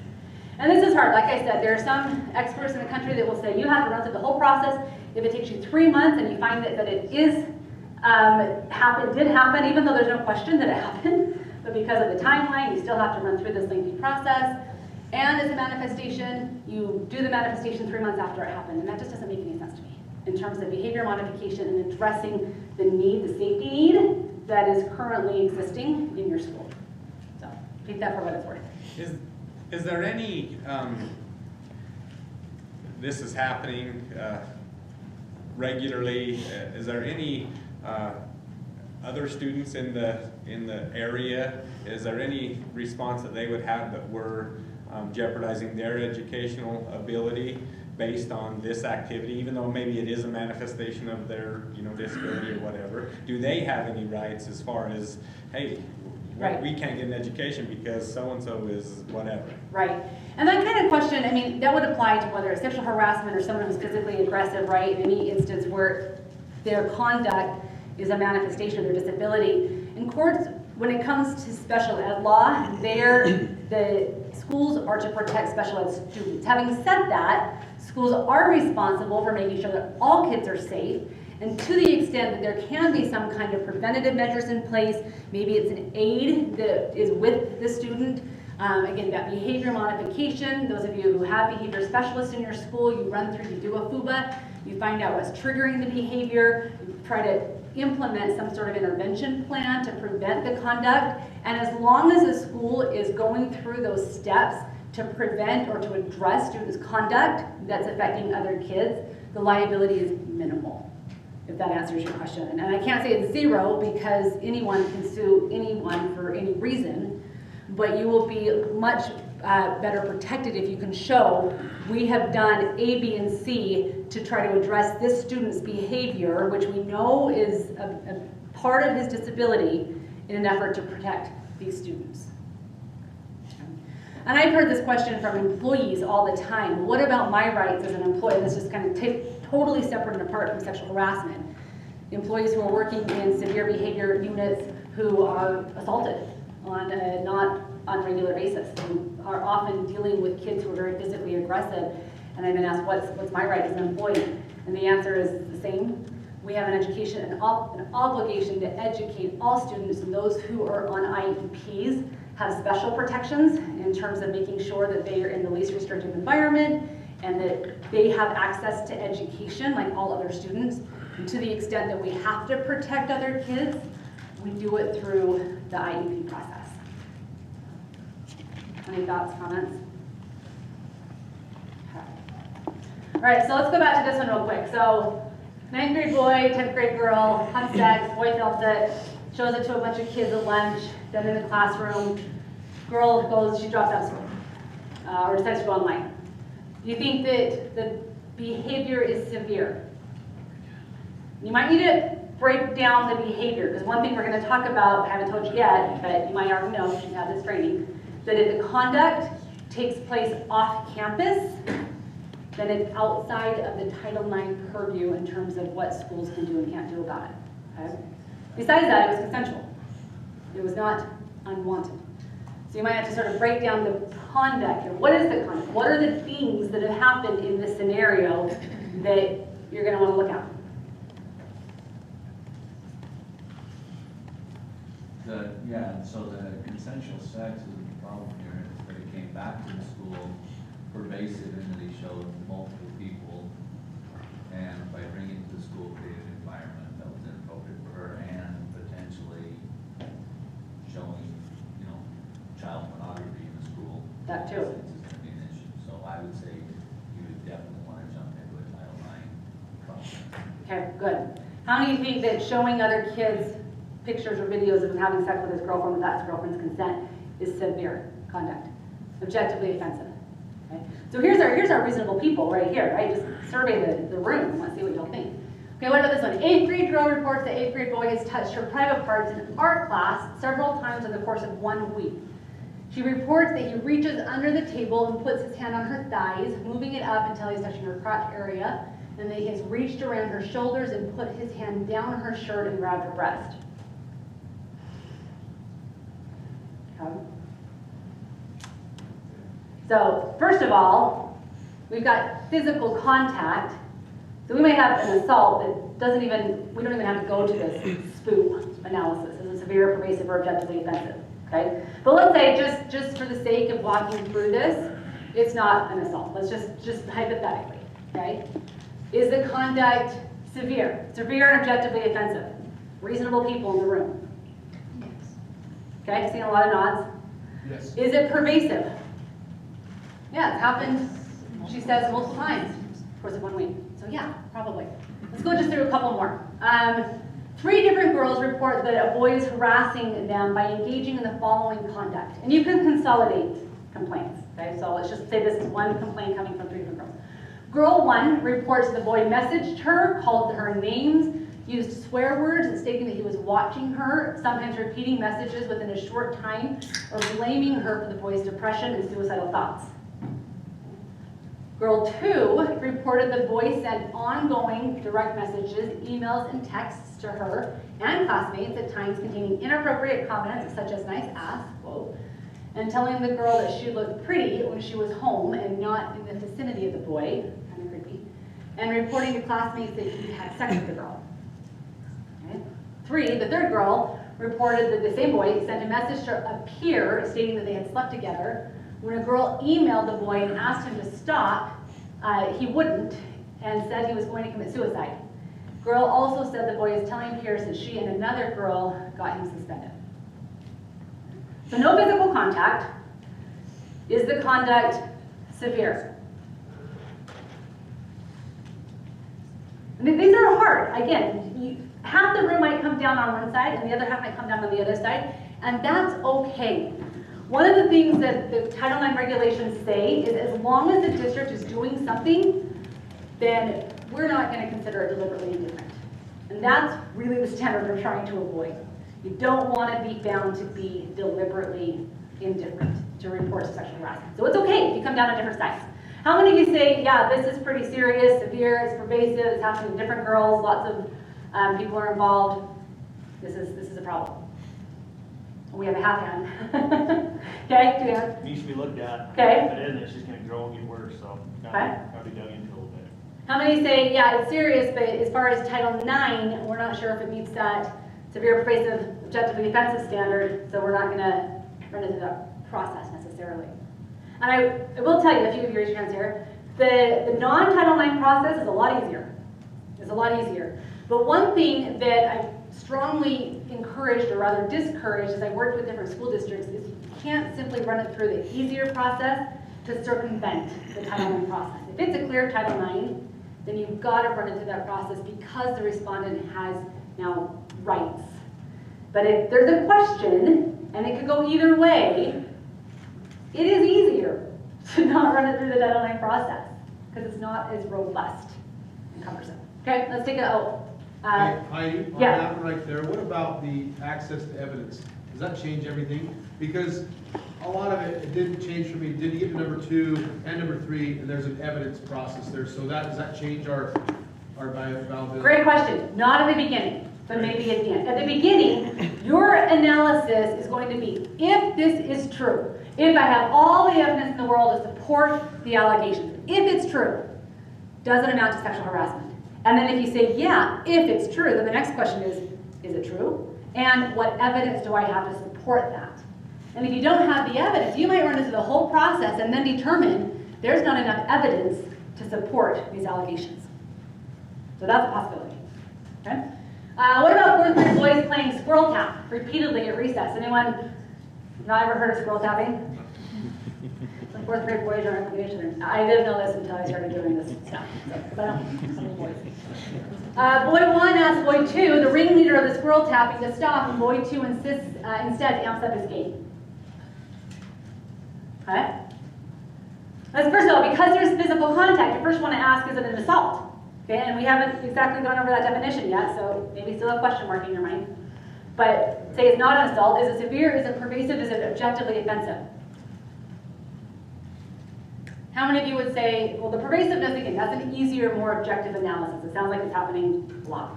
And this is hard. Like I said, there are some experts in the country that will say you have to run through the whole process. If it takes you 3 months and you find that it is did happen, even though there's no question that it happened, but because of the timeline, you still have to run through this lengthy process. And as a manifestation, you do the manifestation 3 months after it happened, and that just doesn't make any sense to me in terms of behavior modification and addressing the need, the safety need that is currently existing in your school. So take that for what it's worth. Is there any, this is happening regularly, is there any other students in the area, is there any response that they would have that we're jeopardizing their educational ability based on this activity, even though maybe it is a manifestation of their disability or whatever? Do they have any rights as far as, hey, right, we can't get an education because so-and-so is whatever? Right. And that kind of question, I mean, that would apply to whether it's sexual harassment or someone who's physically aggressive, right? In any instance where their conduct is a manifestation of their disability. In courts, when it comes to special ed law, the schools are to protect special ed students. Having said that, schools are responsible for making sure that all kids are safe, and to the extent that there can be some kind of preventative measures in place, maybe it's an aide that is with the student. Again, that behavior modification, those of you who have behavior specialists in your school, you run through, you do a FUBA, you find out what's triggering the behavior, you try to implement some sort of intervention plan to prevent the conduct, and as long as the school is going through those steps to prevent or to address students' conduct that's affecting other kids, the liability is minimal, if that answers your question. And I can't say it's zero because anyone can sue anyone for any reason, but you will be much better protected if you can show we have done A, B, and C to try to address this student's behavior, which we know is a part of his disability, in an effort to protect these students. And I've heard this question from employees all the time. What about my rights as an employee? This is kind of totally separate and apart from sexual harassment. Employees who are working in severe behavior units who are assaulted on a not on a regular basis, who are often dealing with kids who are very physically aggressive. And I've been asked, what's my right as an employee? And the answer is the same. We have an education, an obligation to educate all students, and those who are on IEPs have special protections in terms of making sure that they are in the least restrictive environment and that they have access to education like all other students. And to the extent that we have to protect other kids, we do it through the IEP process. Any thoughts, comments? Okay. All right, so let's go back to this one real quick. So 9th grade boy, 10th grade girl, have sex, boy films it, shows it to a bunch of kids at lunch, then in the classroom. Girl goes, she drops out of school, or decides to go online. Do you think that the behavior is severe? You might need to break down the behavior, because one thing we're going to talk about, I haven't told you yet, but you might already know, you have this training, that if the conduct takes place off campus, then it's outside of the Title IX purview in terms of what schools can do and can't do about it. Okay? Besides that, it was consensual. It was not unwanted. So you might have to sort of break down the conduct here. What is the conduct? What are the things that have happened in this scenario that you're going to want to look at? So the consensual sex is the problem here, is that it came back to the school, pervasive, and that he showed multiple people, and by bringing it to the school, created an environment that was inappropriate for her, and potentially showing, child pornography in the school. That too. It's going to be an issue. So I would say you would definitely want to jump into a Title IX process. Okay, good. How many think that showing other kids pictures or videos of him having sex with his girlfriend without his girlfriend's consent is severe conduct, objectively offensive? Okay? So here's our reasonable people right here, right? Just survey the room. Let's see what y'all think. Okay, what about this one? 8th grade girl reports that 8th grade boy has touched her private parts in art class several times in the course of 1 week. She reports that he reaches under the table and puts his hand on her thighs, moving it up until he's touching her crotch area, and that he has reached around her shoulders and put his hand down her shirt and grabbed her breast. Okay. So, first of all, we've got physical contact. So we may have an assault that we don't even have to go to this SPOO analysis. Is it severe, pervasive, or objectively offensive? Okay? But let's say, just for the sake of walking through this, it's not an assault. Let's just hypothetically, okay? Is the conduct severe? Severe and objectively offensive. Reasonable people in the room. Yes. Okay, seeing a lot of nods. Yes. Is it pervasive? Yeah, it's happened, she says, multiple times in the course of 1 week. So yeah, probably. Let's go just through a couple more. 3 different girls report that a boy is harassing them by engaging in the following conduct. And you can consolidate complaints. Okay, so let's just say this is one complaint coming from 3 different girls. Girl 1 reports the boy messaged her, called her names, used swear words, stating that he was watching her, sometimes repeating messages within a short time, or blaming her for the boy's depression and suicidal thoughts. Girl 2 reported the boy sent ongoing direct messages, emails, and texts to her and classmates at times containing inappropriate comments such as nice ass, quote, and telling the girl that she looked pretty when she was home and not in the vicinity of the boy, kind of creepy, and reporting to classmates that he had sex with the girl. Okay. 3, the third girl reported that the same boy sent a message to a peer stating that they had slept together. When a girl emailed the boy and asked him to stop, he wouldn't and said he was going to commit suicide. Girl also said the boy is telling peers that she and another girl got him suspended. So no physical contact. Is the conduct severe? I mean, these are hard. Again, half the room might come down on one side and the other half might come down on the other side, and that's okay. One of the things that the Title IX regulations say is as long as the district is doing something, then we're not going to consider it deliberately indifferent. And that's really the standard we're trying to avoid. You don't want to be found to be deliberately indifferent to reports of sexual harassment. So it's okay if you come down on different sides. How many of you say, yeah, this is pretty serious, severe, it's pervasive, it's happening to different girls, lots of people are involved. This is a problem. We have a half hand. Okay, 2 hands. It needs to be looked at. Okay. If it isn't, it's just gonna grow and get worse, so Okay. gotta be dug into a little bit. How many say, yeah, it's serious, but as far as Title IX, we're not sure if it meets that severe, pervasive, objectively offensive standard, so we're not gonna run into that process necessarily. And I will tell you, a few of your hands here, the non-Title IX process is a lot easier. It's a lot easier. But one thing that I strongly encouraged, or rather discouraged, as I worked with different school districts, is you can't simply run it through the easier process to circumvent the Title IX process. If it's a clear Title IX, then you've got to run it through that process because the respondent has now rights. But if there's a question, and it could go either way, it is easier to not run it through the Title IX process because it's not as robust and cumbersome. Okay, let's take it out. Heidi, on yeah. that one right there, what about the access to evidence? Does that change everything? Because a lot of it didn't change for me. Did you get to number 2 and number 3, and there's an evidence process there, so does that change our validity? Great question. Not at the beginning, but maybe at the end. At the beginning, your analysis is going to be, if this is true, if I have all the evidence in the world to support the allegations, if it's true, does it amount to sexual harassment? And then if you say, yeah, if it's true, then the next question is it true? And what evidence do I have to support that? And if you don't have the evidence, you might run into the whole process and then determine there's not enough evidence to support these allegations. So that's a possibility. Okay? What about 4th grade boys playing squirrel tap repeatedly at recess? Anyone not ever heard of squirrel tapping? Some 4th grade boys are looking at each other. I didn't know this until I started doing this stuff. So, but some boys. Boy 1 asks boy 2, the ringleader of the squirrel tapping, to stop, and boy 2 insists instead amps up his game. Okay? Let's first of all, because there's physical contact, you first want to ask, is it an assault? Okay, and we haven't exactly gone over that definition yet, so maybe still a question mark in your mind. But say it's not an assault. Is it severe? Is it pervasive? Is it objectively offensive? How many of you would say, well, the pervasiveness, again, that's an easier, more objective analysis. It sounds like it's happening a lot.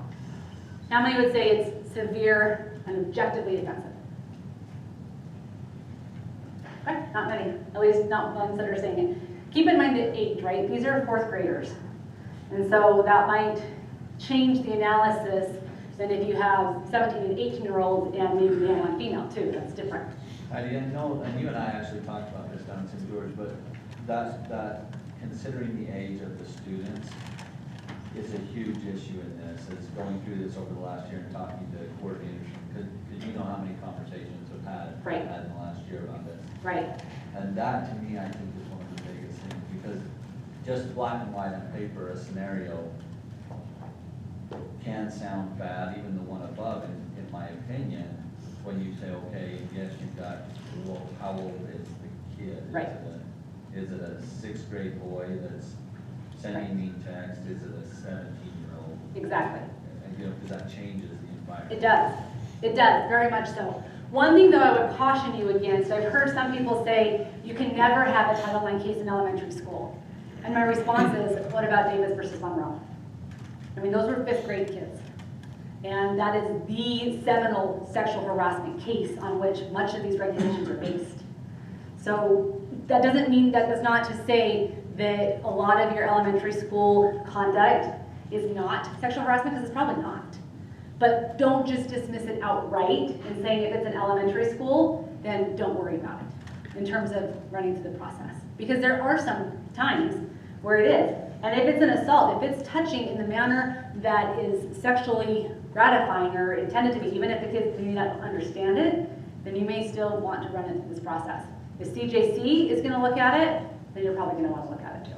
How many would say it's severe and objectively offensive? Okay, not many, at least not ones that are saying it. Keep in mind the age, right? These are 4th graders. And so that might change the analysis than if you have 17 and 18-year-olds and maybe male and female too. That's different. I didn't know, and you and I actually talked about this down in St. George, but that considering the age of the students is a huge issue in this. It's going through this over the last year and talking to coordinators, because you know how many conversations we've had Right. in the last year about this. Right. And that, to me, I think is one of the biggest things, because just black and white on paper, a scenario can sound bad, even the one above, in my opinion, when you say, okay, yes, you've got, well, how old is the kid? Right. Is it a 6th grade boy that's sending me text? Is it a 17-year-old? Exactly. And, you know, because that changes the environment. It does. It does, very much so. One thing, though, I would caution you against, I've heard some people say you can never have a Title IX case in elementary school. And my response is, what about Davis versus Monroe? I mean, those were 5th grade kids. And that is the seminal sexual harassment case on which much of these regulations are based. So that doesn't mean, that's not to say that a lot of your elementary school conduct is not sexual harassment, because it's probably not. But don't just dismiss it outright and saying if it's an elementary school, then don't worry about it in terms of running through the process. Because there are some times where it is. And if it's an assault, if it's touching in the manner that is sexually gratifying or intended to be, even if the kids may not understand it, then you may still want to run it through this process. If CJC is going to look at it, then you're probably going to want to look at it too.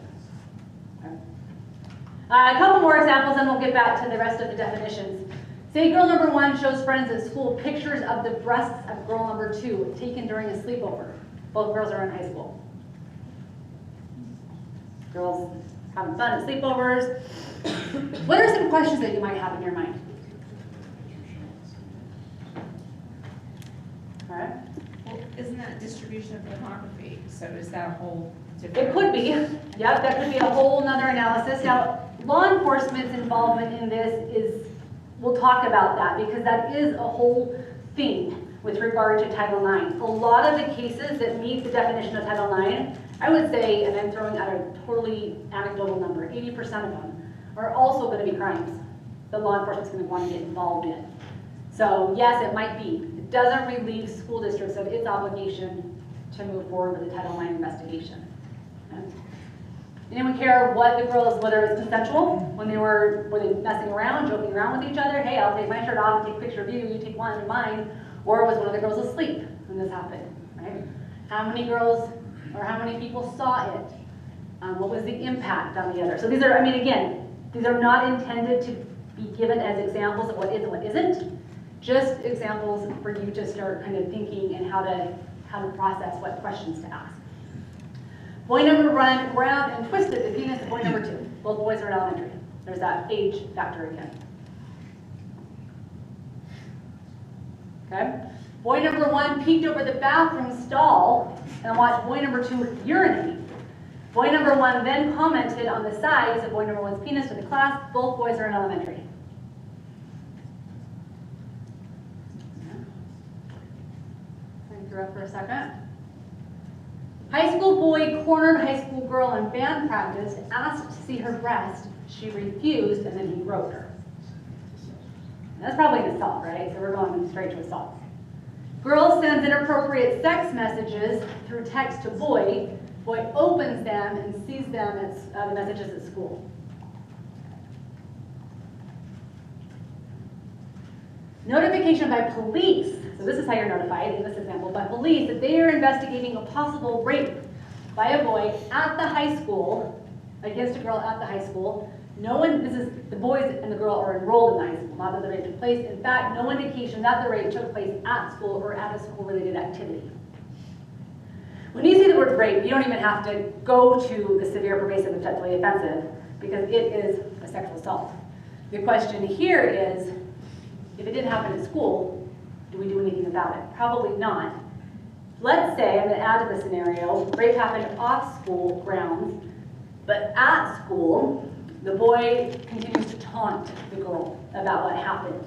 Okay. A couple more examples, and we'll get back to the rest of the definitions. Say girl number 1 shows friends at school pictures of the breasts of girl number 2 taken during a sleepover. Both girls are in high school. Girls having fun at sleepovers. What are some questions that you might have in your mind? distribution of pornography, so is that a whole different? It could be, yeah, that could be a whole nother analysis. Now, law enforcement's involvement in this is, we'll talk about that because that is a whole thing with regard to Title IX. A lot of the cases that meet the definition of Title IX, I would say, and I'm throwing out a totally anecdotal number, 80% of them are also going to be crimes that law enforcement's going to want to get involved in. So yes, it might be. It doesn't relieve school districts of its obligation to move forward with the Title IX investigation. Okay. Anyone care what the girls, whether it was consensual, when they were they messing around, joking around with each other? Hey, I'll take my shirt off and take a picture of you, you take one of mine. Or was one of the girls asleep when this happened, right? How many girls or how many people saw it? What was the impact on the other? So these are, I mean, again, these are not intended to be given as examples of what is and what isn't, just examples for you to start kind of thinking and how to process what questions to ask. Boy number one grabbed and twisted the penis of boy number two. Both boys are in elementary. There's that age factor again. Okay. Boy number one peeked over the bathroom stall and watched boy number two urinate. Boy number one then commented on the size of boy number one's penis to the class. Both boys are in elementary. Think you're up for a second. High school boy cornered high school girl in band practice, asked to see her breast. She refused, and then he groped her. That's probably an assault, right? So we're going straight to assault. Girl sends inappropriate sex messages through text to boy. Boy opens them and sees them as the messages at school. Notification by police. So this is how you're notified in this example, by police that they are investigating a possible rape by a boy at the high school, against a girl at the high school. No one, this is, the boys and the girl are enrolled in the high school, not that the rape took place. In fact, no indication that the rape took place at school or at a school-related activity. When you see the word rape, you don't even have to go to the severe, pervasive, and sexually offensive, because it is a sexual assault. The question here is, if it didn't happen at school, do we do anything about it? Probably not. Let's say, I'm going to add to the scenario, rape happened off school grounds, but at school, the boy continues to taunt the girl about what happened.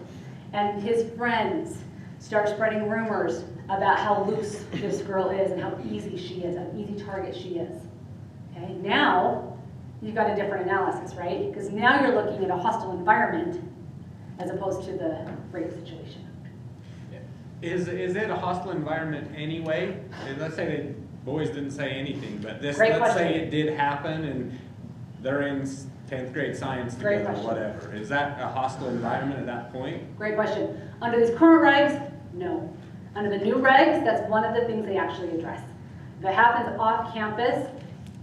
And his friends start spreading rumors about how loose this girl is and how easy she is, how easy target she is. Okay, now you've got a different analysis, right? Because now you're looking at a hostile environment as opposed to the rape situation. Is it a hostile environment anyway? And let's say the boys didn't say anything, but this, Great let's question. say it did happen and they're in 10th grade science Great together, question. whatever. Is that a hostile environment at that point? Great question. Under these current regs, no. Under the new regs, that's one of the things they actually address. If it happens off campus,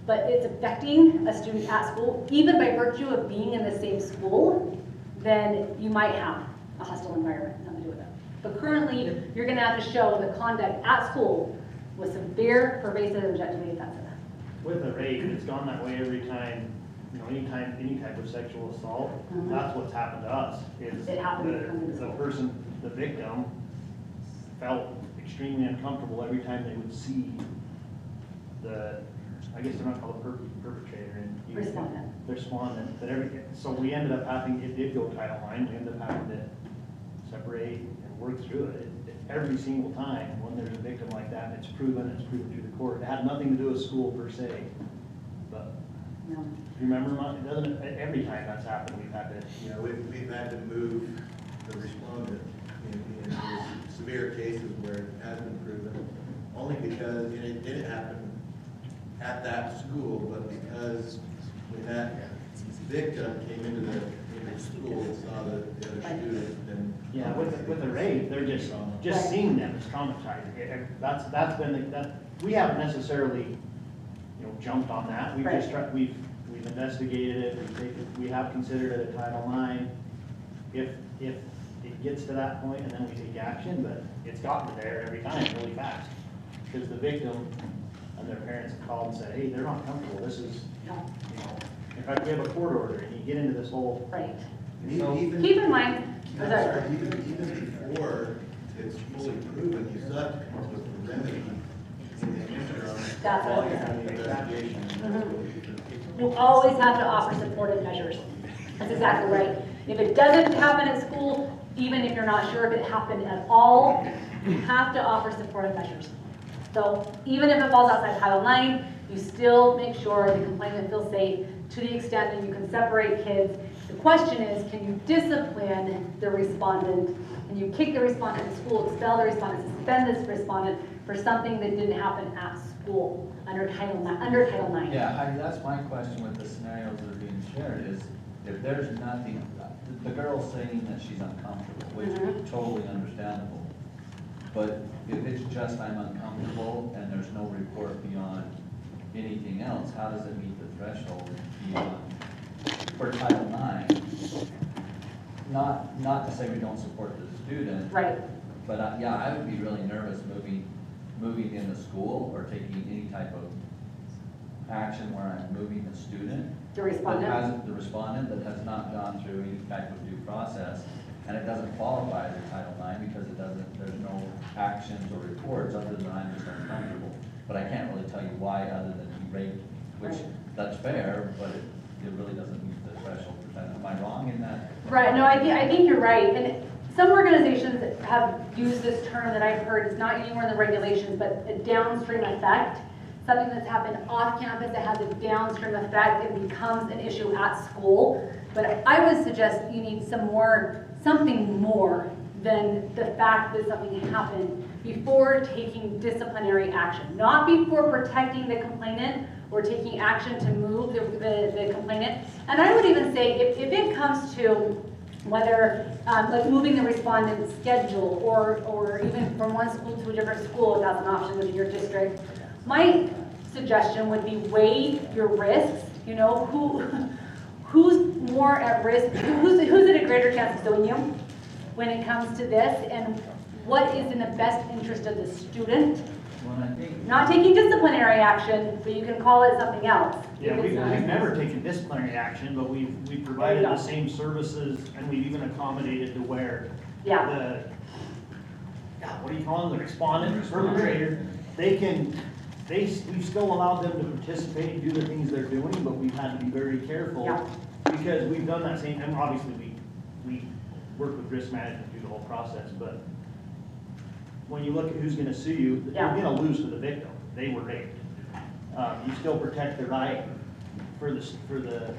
but it's affecting a student at school, even by virtue of being in the same school, then you might have a hostile environment, nothing to do with it. But currently, you're going to have to show the conduct at school was severe, pervasive, and objectively offensive. With the rape, it's gone that way every time, you know, anytime, any type of sexual assault. Mhm. That's what's happened to us, is It happened because of the the school. person, the victim, felt extremely uncomfortable every time they would see the, I guess they're not called a perpetrator. And Respondent. The respondent, but so we ended up having, it did go Title IX, we ended up having to separate and work through it. Every single time when there's a victim like that, it's proven through the court. It had nothing to do with school per se, but No. you remember, it doesn't, every time that's happened, we've had to, You know, we've had to move the respondent in severe cases where it has been proven, only because it didn't happen at that school, but because when that victim came into the school and saw the other student, then. yeah, with the rape, they're just seeing them is traumatizing. That's been, we haven't necessarily, you know, jumped on that. We've just tried, we've investigated it, we have considered it a Title IX. If it gets to that point, and then we take action, but it's gotten there every time really fast. Because the victim and their parents have called and said, hey, they're not comfortable, this is, you know, in fact, we have a court order, and you get into this whole. Right. Even, Keep in mind, I'm sorry, even before it's fully proven, you still have to come up with a remedy in the interim, That's while what you're I'm doing the investigation. You always have to offer supportive measures. That's exactly right. If it doesn't happen at school, even if you're not sure if it happened at all, you have to offer supportive measures. So even if it falls outside Title IX, you still make sure the complainant feels safe to the extent that you can separate kids. The question is, can you discipline the respondent? Can you kick the respondent in school, expel the respondent, suspend this respondent for something that didn't happen at school under Title IX? Yeah, that's my question with the scenarios that are being shared is, if there's nothing, the girl's saying that she's uncomfortable, which is totally understandable. But if it's just I'm uncomfortable and there's no report beyond anything else, how does it meet the threshold beyond, for Title IX? Not to say we don't support the student. Right. But yeah, I would be really nervous moving into school or taking any type of action where I'm moving the student. The respondent. The respondent that has not gone through any type of due process, and it doesn't qualify as Title IX because there's no actions or reports other than I'm just uncomfortable. But I can't really tell you why other than he raped, which that's fair, but it really doesn't meet the threshold for Title. Am I wrong in that? Right, no, I think you're right. And some organizations have used this term that I've heard, it's not anywhere in the regulations, but a downstream effect. Something that's happened off campus that has a downstream effect and becomes an issue at school. But I would suggest you need something more than the fact that something happened before taking disciplinary action. Not before protecting the complainant or taking action to move the complainant. And I would even say if it comes to whether like moving the respondent's schedule or even from one school to a different school if that's an option within your district, my suggestion would be weigh your risks. You know, who's more at risk, who's at a greater chance of suing you when it comes to this, and what is in the best interest of the student. Well, I think Not taking disciplinary action, but you can call it something else. Yeah, we've never taken disciplinary action, but we've provided the same services, and we've even accommodated to where Yeah. what do you call them, the respondent, perpetrator, we've still allowed them to participate, do the things they're doing, but we've had to be very careful. Yeah. Because we've done that same, and obviously we work with risk management through the whole process, but when you look at who's gonna sue you, you're gonna lose to the victim. They were raped. You still protect the right for the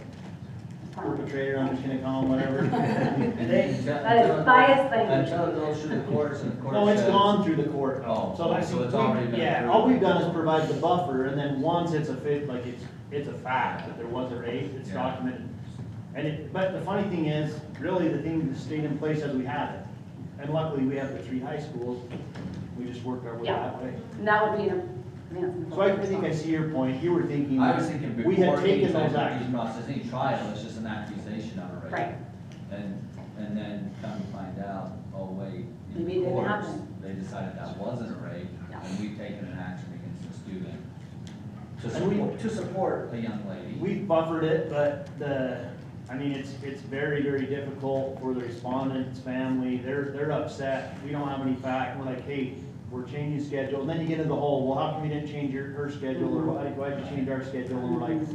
perpetrator, I'm just gonna call them whatever. That is biased language. Until it goes through the courts and the court No, it's says- gone through the court. Oh, So I so think it's already been yeah, approved. all we've done is provide the buffer, and then once it's it's a fact that there was a rape, it's Yeah. documented. But the funny thing is, really, the thing that stayed in place as we had it. And luckily, we have the 3 high schools, we just worked our way Yeah. that way. And that would be an advancement. So I think I see your point, you were thinking, I was thinking we had before any taken type those of actions. due process, any trial, it's just an accusation of a rape. Right. And then come to find out, oh wait, Maybe it in didn't courts, happen. they decided that wasn't a rape, Yeah. and we've taken an action against the student And to support a young lady. We buffered it, but it's very, very difficult for the respondent's family. They're upset. We don't have any fact. We're like, hey, we're changing schedule. And then you get into the whole, well, how come you didn't change her schedule? Or why'd you change our schedule? And we're like,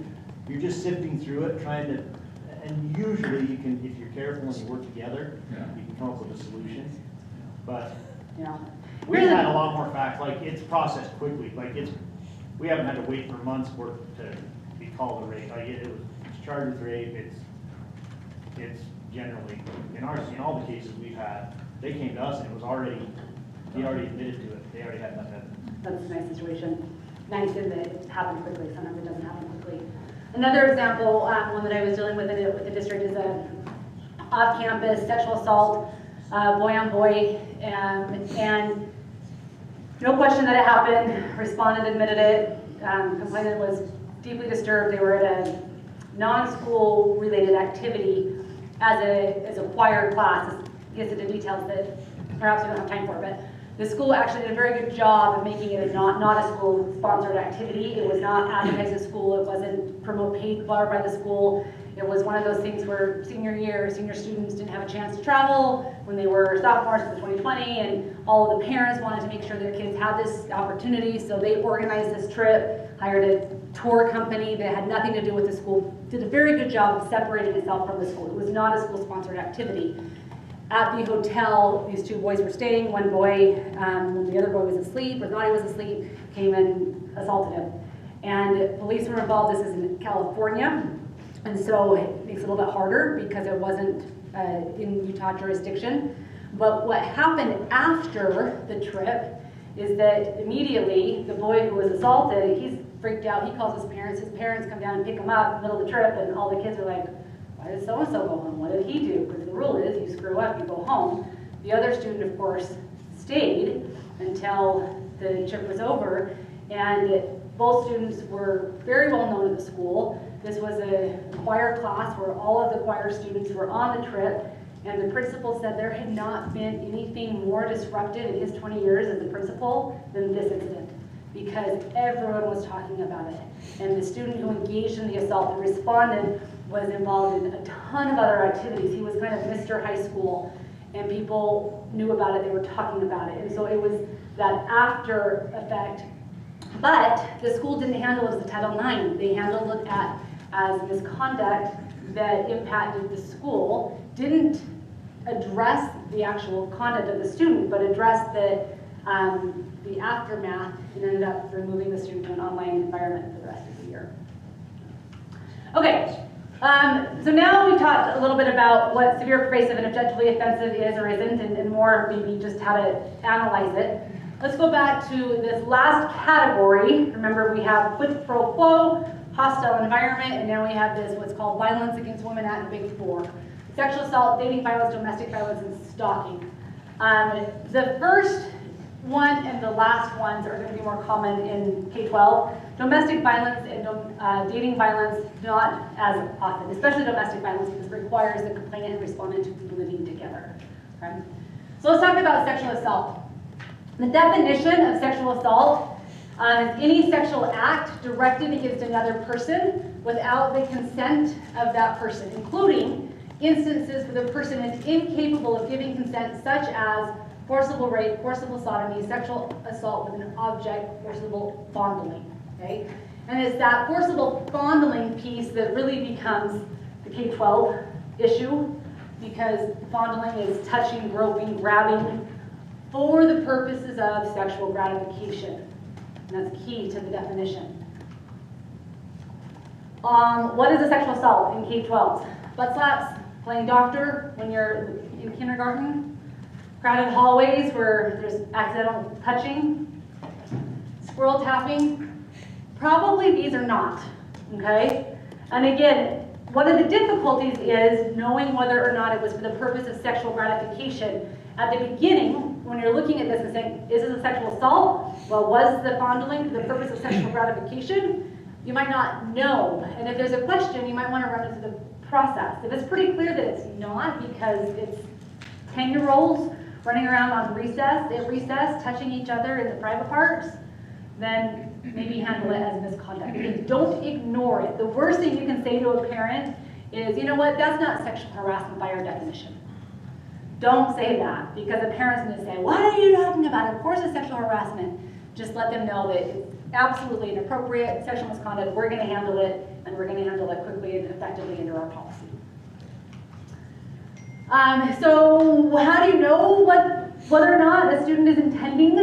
you're just sifting through it, trying to, and usually you can, if you're careful and you work together, Yeah. you can come up with a solution. But Yeah. we've had a lot more facts, like it's processed quickly, we haven't had to wait for months for it to be called a rape. It's charged with rape, it's generally, in all the cases we've had, they came to us and it was they already admitted to it, they already had enough evidence. That's a nice situation. Nice in that it happened quickly, sometimes it doesn't happen quickly. Another example, one that I was dealing with with the district is a off-campus sexual assault, boy on boy, and no question that it happened. Respondent admitted it. Complainant was deeply disturbed. They were at a non-school related activity as a choir class. It gets into details that perhaps we don't have time for, but the school actually did a very good job of making it not a school-sponsored activity. It was not advertised at school. It wasn't paid for by the school. It was one of those things where senior students didn't have a chance to travel when they were sophomores for 2020, and all of the parents wanted to make sure their kids had this opportunity, so they organized this trip, hired a tour company that had nothing to do with the school, did a very good job of separating itself from the school. It was not a school-sponsored activity. At the hotel, these two boys were staying. One boy, when the other boy was asleep, or thought he was asleep, came and assaulted him. And police were involved. This is in California. And so it makes it a little bit harder because it wasn't in Utah jurisdiction. But what happened after the trip is that immediately the boy who was assaulted, he's freaked out. He calls his parents. His parents come down and pick him up in the middle of the trip, and all the kids are like, why did so-and-so go home? What did he do? Because the rule is you screw up, you go home. The other student, of course, stayed until the trip was over, and both students were very well known at the school. This was a choir class where all of the choir students were on the trip, and the principal said there had not been anything more disruptive in his 20 years as a principal than this incident, because everyone was talking about it. And the student who engaged in the assault and responded was involved in a ton of other activities. He was kind of Mr. High School, and people knew about it, they were talking about it. And so it was that after effect. But the school didn't handle it as a Title IX. They handled it as misconduct that impacted the school, didn't address the actual conduct of the student, but addressed the aftermath, and ended up removing the student to an online environment for the rest of the year. Okay, so now we've talked a little bit about what severe, pervasive, and objectively offensive is or isn't, and more maybe just how to analyze it. Let's go back to this last category. Remember, we have quid pro quo, hostile environment, and now we have this what's called violence against women at the Big Four. Sexual assault, dating violence, domestic violence, and stalking. The first one and the last ones are going to be more common in K-12. Domestic violence and dating violence, not as often, especially domestic violence, because it requires the complainant and respondent to be living together. Okay? So let's talk about sexual assault. The definition of sexual assault is any sexual act directed against another person without the consent of that person, including instances where the person is incapable of giving consent, such as forcible rape, forcible sodomy, sexual assault with an object, forcible fondling. Okay? And it's that forcible fondling piece that really becomes the K-12 issue, because fondling is touching, groping, grabbing for the purposes of sexual gratification. And that's key to the definition. What is a sexual assault in K-12? Butt slaps, playing doctor when you're in kindergarten, crowded hallways where there's accidental touching, squirrel tapping. Probably these are not, okay? And again, one of the difficulties is knowing whether or not it was for the purpose of sexual gratification. At the beginning, when you're looking at this and saying, is this a sexual assault? Well, was the fondling for the purpose of sexual gratification? You might not know. And if there's a question, you might want to run it through the process. If it's pretty clear that it's not, because it's 10-year-olds running around on at recess, touching each other in the private parts, then maybe handle it as misconduct. Don't ignore it. The worst thing you can say to a parent is, you know what, that's not sexual harassment by our definition. Don't say that, because the parent's going to say, what are you talking about? Of course it's sexual harassment. Just let them know that it's absolutely inappropriate, sexual misconduct, we're going to handle it, and we're going to handle it quickly and effectively under our policy. So how do you know whether or not a student is intending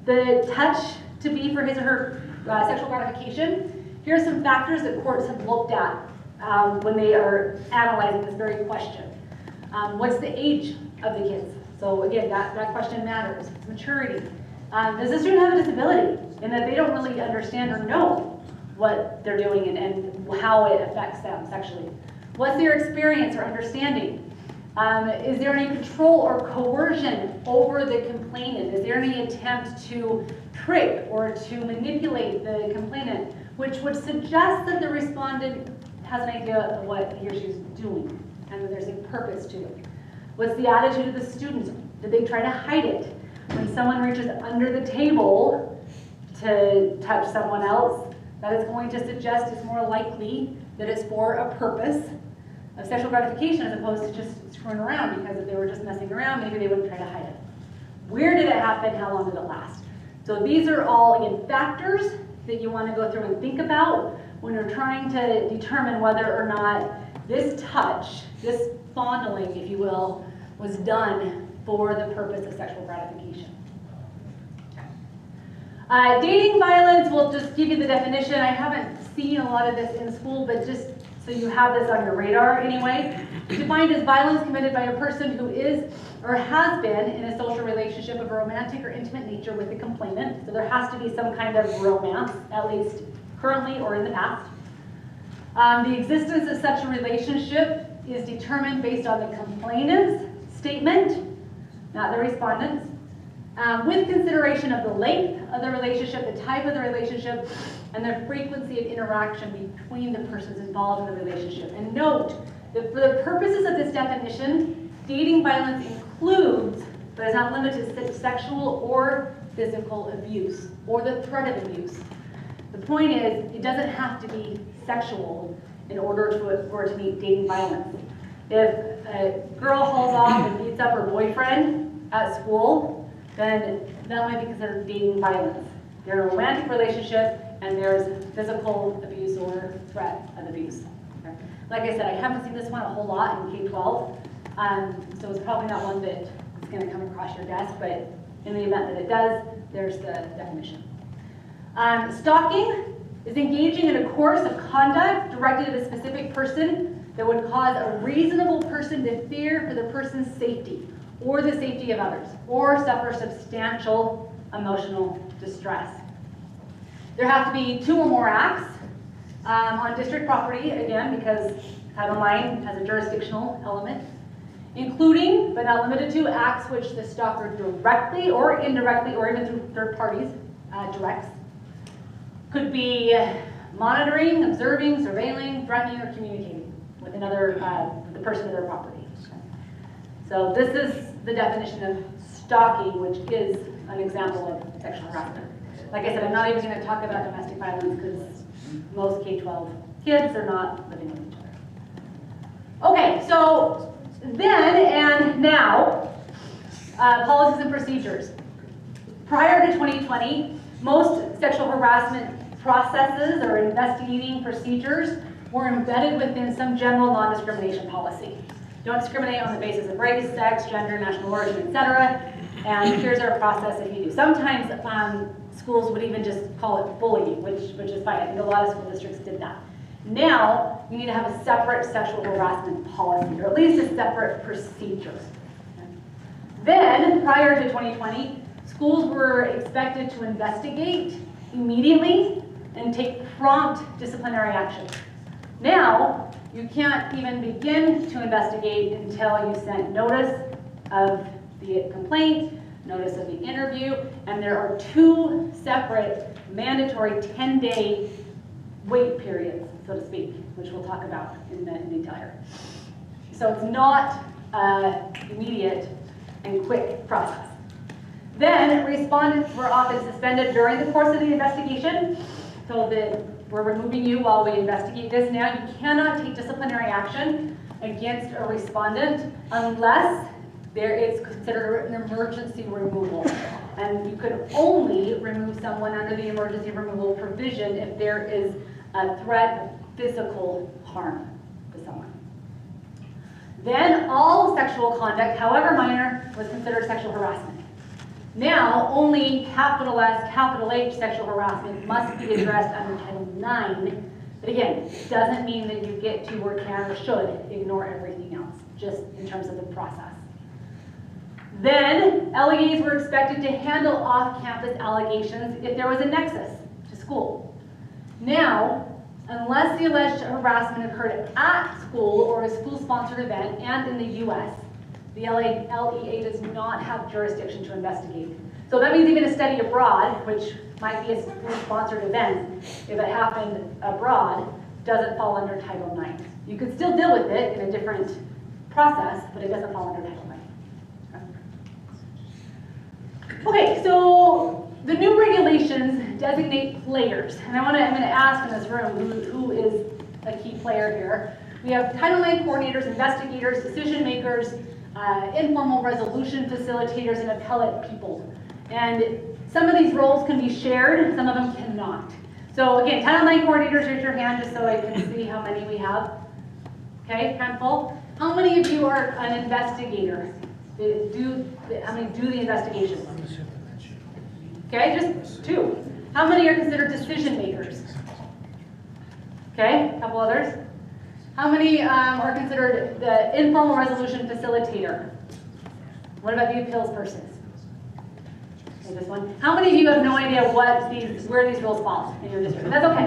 the touch to be for his or her sexual gratification? Here are some factors that courts have looked at when they are analyzing this very question. What's the age of the kids? So again, that question matters. Maturity. Does the student have a disability in that they don't really understand or know what they're doing and how it affects them sexually? What's their experience or understanding? Is there any control or coercion over the complainant? Is there any attempt to trick or to manipulate the complainant, which would suggest that the respondent has an idea of what he or she is doing and that there's a purpose to it? What's the attitude of the students? Did they try to hide it? When someone reaches under the table to touch someone else, that is going to suggest it's more likely that it's for a purpose of sexual gratification as opposed to just screwing around, because if they were just messing around, maybe they wouldn't try to hide it. Where did it happen? How long did it last? So these are all, again, factors that you want to go through and think about when you're trying to determine whether or not this touch, this fondling, if you will, was done for the purpose of sexual gratification. Dating violence, we'll just give you the definition. I haven't seen a lot of this in school, but just so you have this on your radar anyway. Defined as violence committed by a person who is or has been in a social relationship of a romantic or intimate nature with the complainant. So there has to be some kind of romance, at least currently or in the past. The existence of such a relationship is determined based on the complainant's statement, not the respondent's, with consideration of the length of the relationship, the type of the relationship, and the frequency of interaction between the persons involved in the relationship. And note that for the purposes of this definition, dating violence includes, but is not limited to, sexual or physical abuse, or the threat of abuse. The point is, it doesn't have to be sexual in order for it to be dating violence. If a girl hauls off and beats up her boyfriend at school, then that might be considered dating violence. They're in a romantic relationship and there's physical abuse or threat of abuse. Okay? Like I said, I haven't seen this one a whole lot in K-12, so it's probably not one that is going to come across your desk, but in the event that it does, there's the definition. Stalking is engaging in a course of conduct directed at a specific person that would cause a reasonable person to fear for the person's safety or the safety of others, or suffer substantial emotional distress. There have to be 2 or more acts on district property, again, because Title IX has a jurisdictional element, including, but not limited to, acts which the stalker directly or indirectly, or even through third parties, directs. Could be monitoring, observing, surveilling, threatening, or communicating with another, the person of their property. So this is the definition of stalking, which is an example of sexual harassment. Like I said, I'm not even going to talk about domestic violence because most K-12 kids are not living with each other. Okay, so then and now, policies and procedures. Prior to 2020, most sexual harassment processes or investigating procedures were embedded within some general non-discrimination policy. Don't discriminate on the basis of race, sex, gender, national origin, etc. And here's our process if you do. Sometimes schools would even just call it bullying, which is fine. I think a lot of school districts did that. Now, you need to have a separate sexual harassment policy, or at least a separate procedure. Then, prior to 2020, schools were expected to investigate immediately and take prompt disciplinary action. Now, you can't even begin to investigate until you sent notice of the complaint, notice of the interview, and there are 2 separate mandatory 10-day wait periods, so to speak, which we'll talk about in detail here. So it's not immediate and quick process. Then respondents were often suspended during the course of the investigation, so that we're removing you while we investigate this. Now you cannot take disciplinary action against a respondent unless there is considered an emergency removal. And you can only remove someone under the emergency removal provision if there is a threat of physical harm to someone. Then all sexual conduct, however minor, was considered sexual harassment. Now, only capital S, capital H sexual harassment must be addressed under Title IX. But again, it doesn't mean that you get to or can or should ignore everything else, just in terms of the process. Then, LEAs were expected to handle off-campus allegations if there was a nexus to school. Now, unless the alleged harassment occurred at school or a school-sponsored event and in the U.S., the LEA does not have jurisdiction to investigate. So that means even a study abroad, which might be a school-sponsored event, if it happened abroad, doesn't fall under Title IX. You could still deal with it in a different process, but it doesn't fall under Title IX. Okay, so the new regulations designate players, and I'm going to ask in this room who is a key player here. We have Title IX coordinators, investigators, decision makers, informal resolution facilitators, and appellate people. And some of these roles can be shared, some of them cannot. So again, Title IX coordinators, raise your hand just so I can see how many we have. Okay, handful. How many of you are an investigator? How many do the investigations? Okay, just 2. How many are considered decision makers? Okay, a couple others. How many are considered the informal resolution facilitator? What about the appeals person? Okay, this one. How many of you have no idea where these roles fall in your district? That's okay.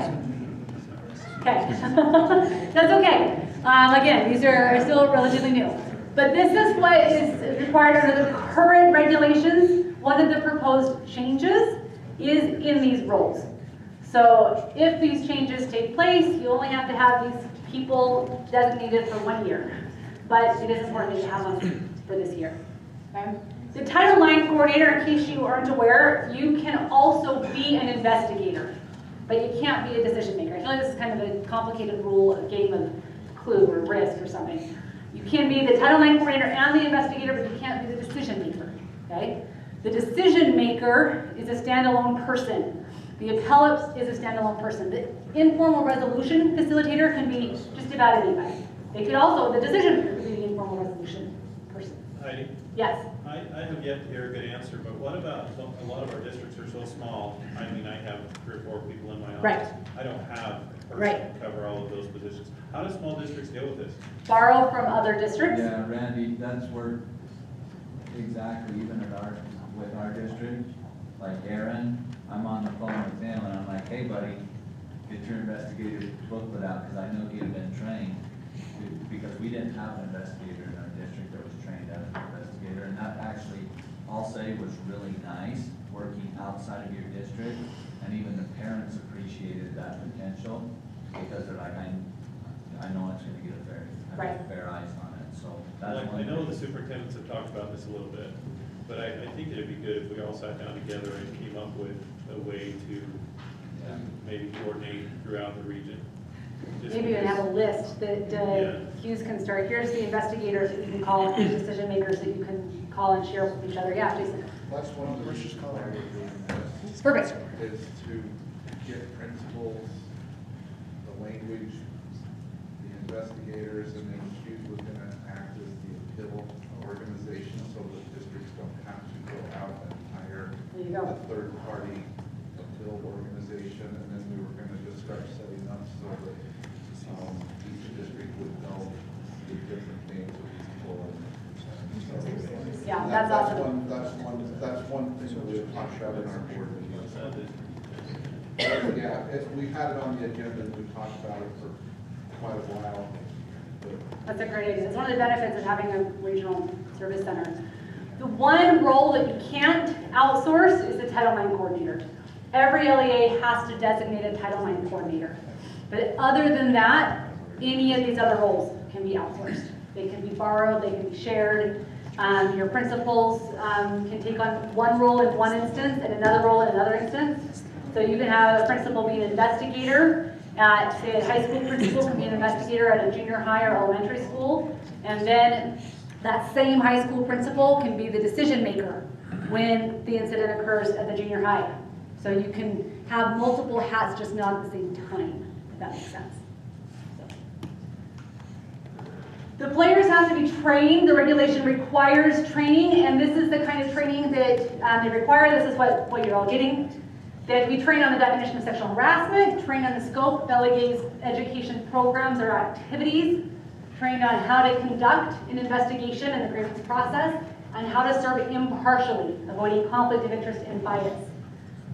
Okay, that's okay. Again, these are still relatively new. But this is what is required under the current regulations. One of the proposed changes is in these roles. So if these changes take place, you only have to have these people designated for 1 year. But it is important to have them for this year. Okay? The Title IX coordinator, in case you aren't aware, you can also be an investigator, but you can't be a decision maker. I feel like this is kind of a complicated rule, a game of clue or risk or something. You can be the Title IX coordinator and the investigator, but you can't be the decision maker. Okay? The decision maker is a standalone person. The appellate is a standalone person. The informal resolution facilitator can be just about anybody. They could also, the decision maker could be the informal resolution person. Heidi, Yes. I have yet to hear a good answer, but what about, a lot of our districts are so small, I mean, I have 3 or 4 people in my office. Right. I don't have a person Right. to cover all of those positions. How do small districts deal with this? Borrow from other districts. Yeah, Randy, that's where, exactly, even with our district, like Aaron, I'm on the phone with him and I'm like, hey buddy, get your investigative booklet out, because I know he had been trained, because we didn't have an investigator in our district that was trained as an investigator, and that actually, I'll say, was really nice, working outside of your district, and even the parents appreciated that potential, because they're like, I know it's gonna get a fair eyes on it, so that's Like, one I know thing. the superintendents have talked about this a little bit, but I think it'd be good if we all sat down together and came up with a way to maybe coordinate throughout the region. Just Maybe even because- have a list that Hughes can start. Here's the investigators that you can call, and the decision makers that you can call and share with each other. Yeah, Jason. That's one of the reasons why we're doing this. Perfect. Is to get principals, the language, the investigators, and then Hughes was gonna act as the appeal organization, so that districts don't have to go out and hire There you go. a third-party appeal organization, and then we were gonna just start setting up so that each district would know the different names of these people. Yeah, that's awesome. That's one thing that we've talked about in our board meetings. Yeah, we've had it on the agenda, and we've talked about it for quite a while. That's a great idea. It's one of the benefits of having a regional service center. The one role that you can't outsource is the Title IX coordinator. Every LEA has to designate a Title IX coordinator. But other than that, any of these other roles can be outsourced. They can be borrowed, they can be shared. Your principals can take on one role in one instance and another role in another instance. So you can have a principal be an investigator at, say, a high school principal can be an investigator at a junior high or elementary school. And then that same high school principal can be the decision maker when the incident occurs at the junior high. So you can have multiple hats, just not at the same time, if that makes sense. The players have to be trained. The regulation requires training, and this is the kind of training that they require. This is what you're all getting. That we train on the definition of sexual harassment, train on the scope of LEA's education programs or activities, trained on how to conduct an investigation and the grievance process, and how to serve impartially, avoiding conflict of interest and bias.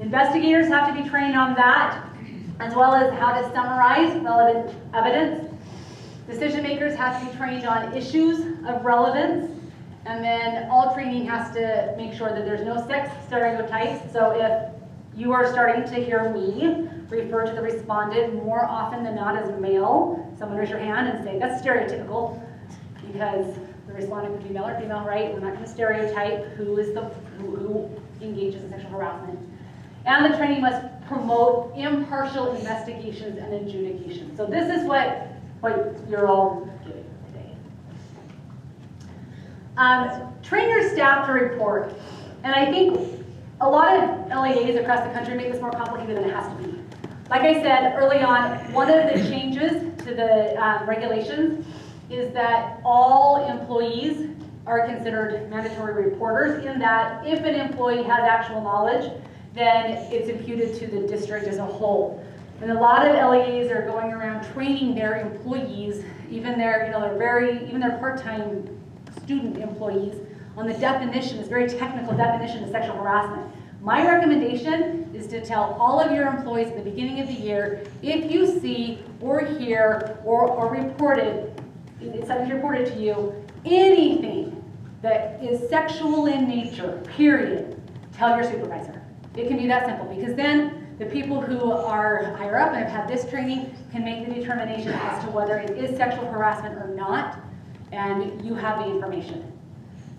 Investigators have to be trained on that, as well as how to summarize relevant evidence. Decision makers have to be trained on issues of relevance, and then all training has to make sure that there's no sex stereotypes. So if you are starting to hear me refer to the respondent more often than not as male, someone raise your hand and say, that's stereotypical, because the respondent could be male or female, right? We're not going to stereotype who engages in sexual harassment. And the training must promote impartial investigations and adjudication. So this is what you're all doing today. Train your staff to report. And I think a lot of LEAs across the country make this more complicated than it has to be. Like I said early on, one of the changes to the regulations is that all employees are considered mandatory reporters, in that if an employee has actual knowledge, then it's imputed to the district as a whole. And a lot of LEAs are going around training their employees, even their, even their part-time student employees, on the definition, this very technical definition of sexual harassment. My recommendation is to tell all of your employees at the beginning of the year, if you see or hear or reported, something's reported to you, anything that is sexual in nature, period, tell your supervisor. It can be that simple, because then the people who are higher up and have had this training can make the determination as to whether it is sexual harassment or not, and you have the information.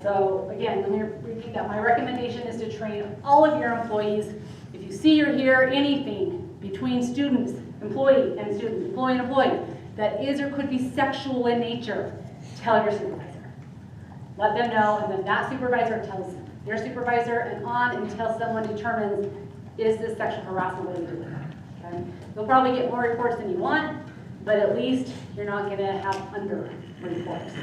So again, let me repeat that. My recommendation is to train all of your employees. If you see or hear anything between students, employee and student, employee and employee, that is or could be sexual in nature, tell your supervisor. Let them know, and then that supervisor tells their supervisor, and on until someone determines, is this sexual harassment, what do we do with it? Okay? You'll probably get more reports than you want, but at least you're not going to have under reports.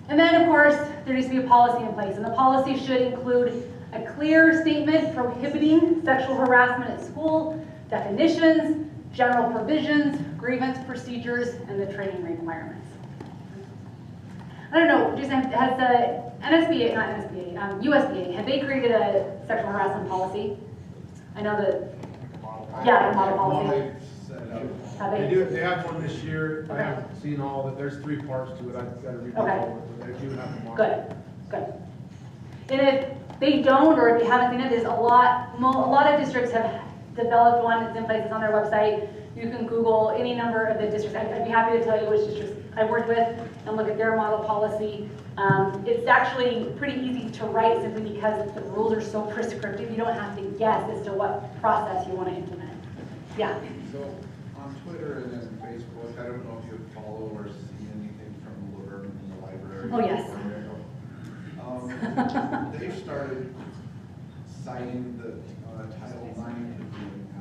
And then, of course, there needs to be a policy in place, and the policy should include a clear statement prohibiting sexual harassment at school, definitions, general provisions, grievance procedures, and the training requirements. I don't know, has the NSBA, not NSBA, USBA, have they created a sexual harassment policy? I know that, yeah, the model policy. Have they? They have one this year. I haven't seen all that. There's 3 parts to it. I've got to read all of it, but they do have the model. Good, good. And if they don't, or if you haven't seen it, there's a lot of districts have developed one. It's in place, it's on their website. You can Google any number of the districts. I'd be happy to tell you which districts I've worked with and look at their model policy. It's actually pretty easy to write, simply because the rules are so prescriptive. You don't have to guess as to what process you want to implement. Yeah. So on Twitter and then Facebook, I don't know if you follow or see anything from Laverne in the library. Oh, yes. They've started citing the Title IX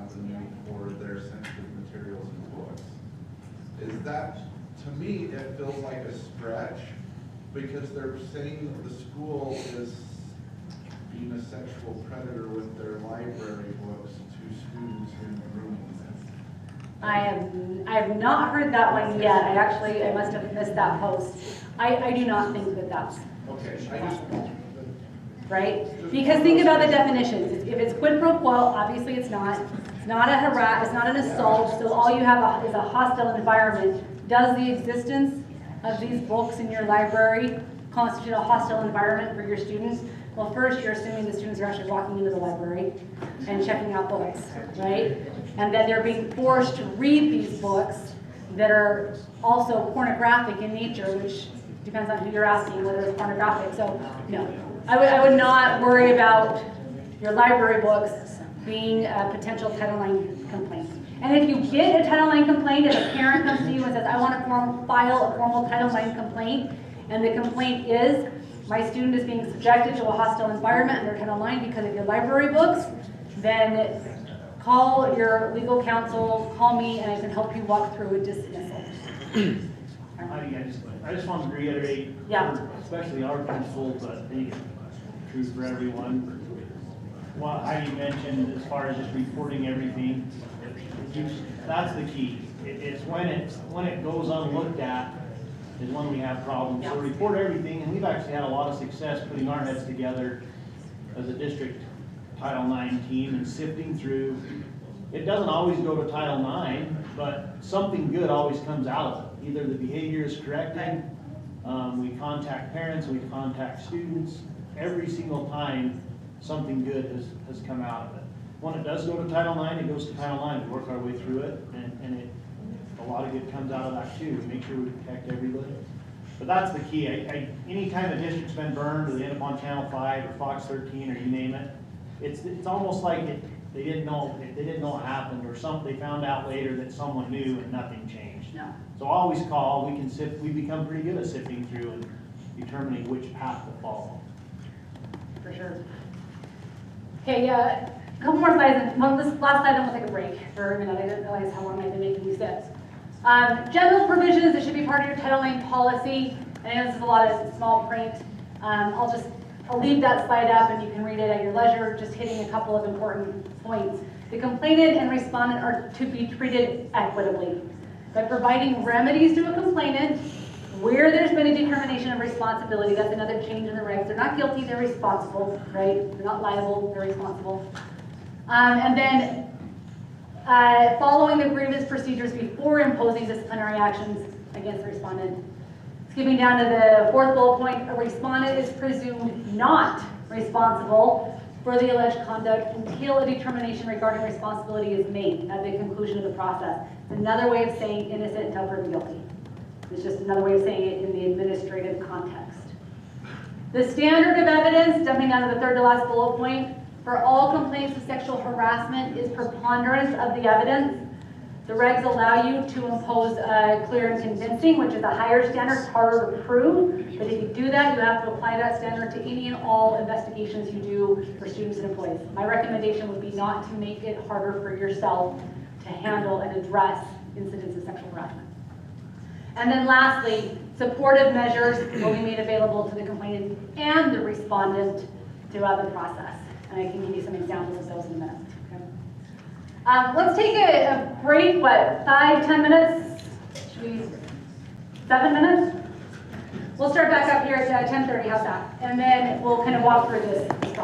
avenue for their sensitive materials and books. Is that, to me, it feels like a stretch, because they're saying that the school is being a sexual predator with their library books to students in grooming them. I have not heard that one yet. I must have missed that post. I do not think that that's Okay, right? Because think about the definitions. If it's quid pro quo, obviously it's not. It's not a harass, it's not an assault, so all you have is a hostile environment. Does the existence of these books in your library constitute a hostile environment for your students? Well, first, you're assuming the students are actually walking into the library and checking out books, right? And that they're being forced to read these books that are also pornographic in nature, which depends on who you're asking whether it's pornographic. So, no, I would not worry about your library books being a potential Title IX complaint. And if you get a Title IX complaint, if a parent comes to you and says, I want to file a formal Title IX complaint, and the complaint is, my student is being subjected to a hostile environment under Title IX because of your library books, then call your legal counsel, call me, and I can help you walk through a dismissal. I just want to reiterate, especially our principal, but I think it's true for everyone. What Heidi mentioned as far as just reporting everything, that's the key. It's when it goes unlooked at is when we have problems. So report everything, and we've actually had a lot of success putting our heads together as a district Title IX team and sifting through. It doesn't always go to Title IX, but something good always comes out of it. Either the behavior is corrected, we contact parents, we contact students. Every single time, something good has come out of it. When it does go to Title IX, it goes to Title IX. We work our way through it, and a lot of good comes out of that too. Make sure we protect everybody. But that's the key. Anytime a district's been burned, or they end up on Channel 5 or Fox 13 or you name it, it's almost like they didn't know it happened, or they found out later that someone knew and nothing changed. No. So always call, we become pretty good at sifting through and determining which path to follow. For sure. Okay, a couple more slides, and this last slide, then we'll take a break for a minute. I didn't realize how long I've been making these steps. General provisions, it should be part of your Title IX policy. I know this is a lot of small print. I'll leave that slide up and you can read it at your leisure, just hitting a couple of important points. The complainant and respondent are to be treated equitably. By providing remedies to a complainant where there's been a determination of responsibility, that's another change in the regs. They're not guilty, they're responsible, right? They're not liable, they're responsible. And then following the grievance procedures before imposing disciplinary actions against the respondent. Skipping down to the fourth bullet point, a respondent is presumed not responsible for the alleged conduct until a determination regarding responsibility is made at the conclusion of the process. It's another way of saying innocent until proven guilty. It's just another way of saying it in the administrative context. The standard of evidence, jumping down to the third to last bullet point, for all complaints of sexual harassment is preponderance of the evidence. The regs allow you to impose clear and convincing, which is a higher standard, it's harder to prove. But if you do that, you have to apply that standard to any and all investigations you do for students and employees. My recommendation would be not to make it harder for yourself to handle and address incidents of sexual harassment. And then lastly, supportive measures will be made available to the complainant and the respondent throughout the process. And I can give you some examples of those in a minute. Let's take a break, 5-10 minutes? Should we, 7 minutes? We'll start back up here at 10:30, how's that? And then we'll kind of walk through this process.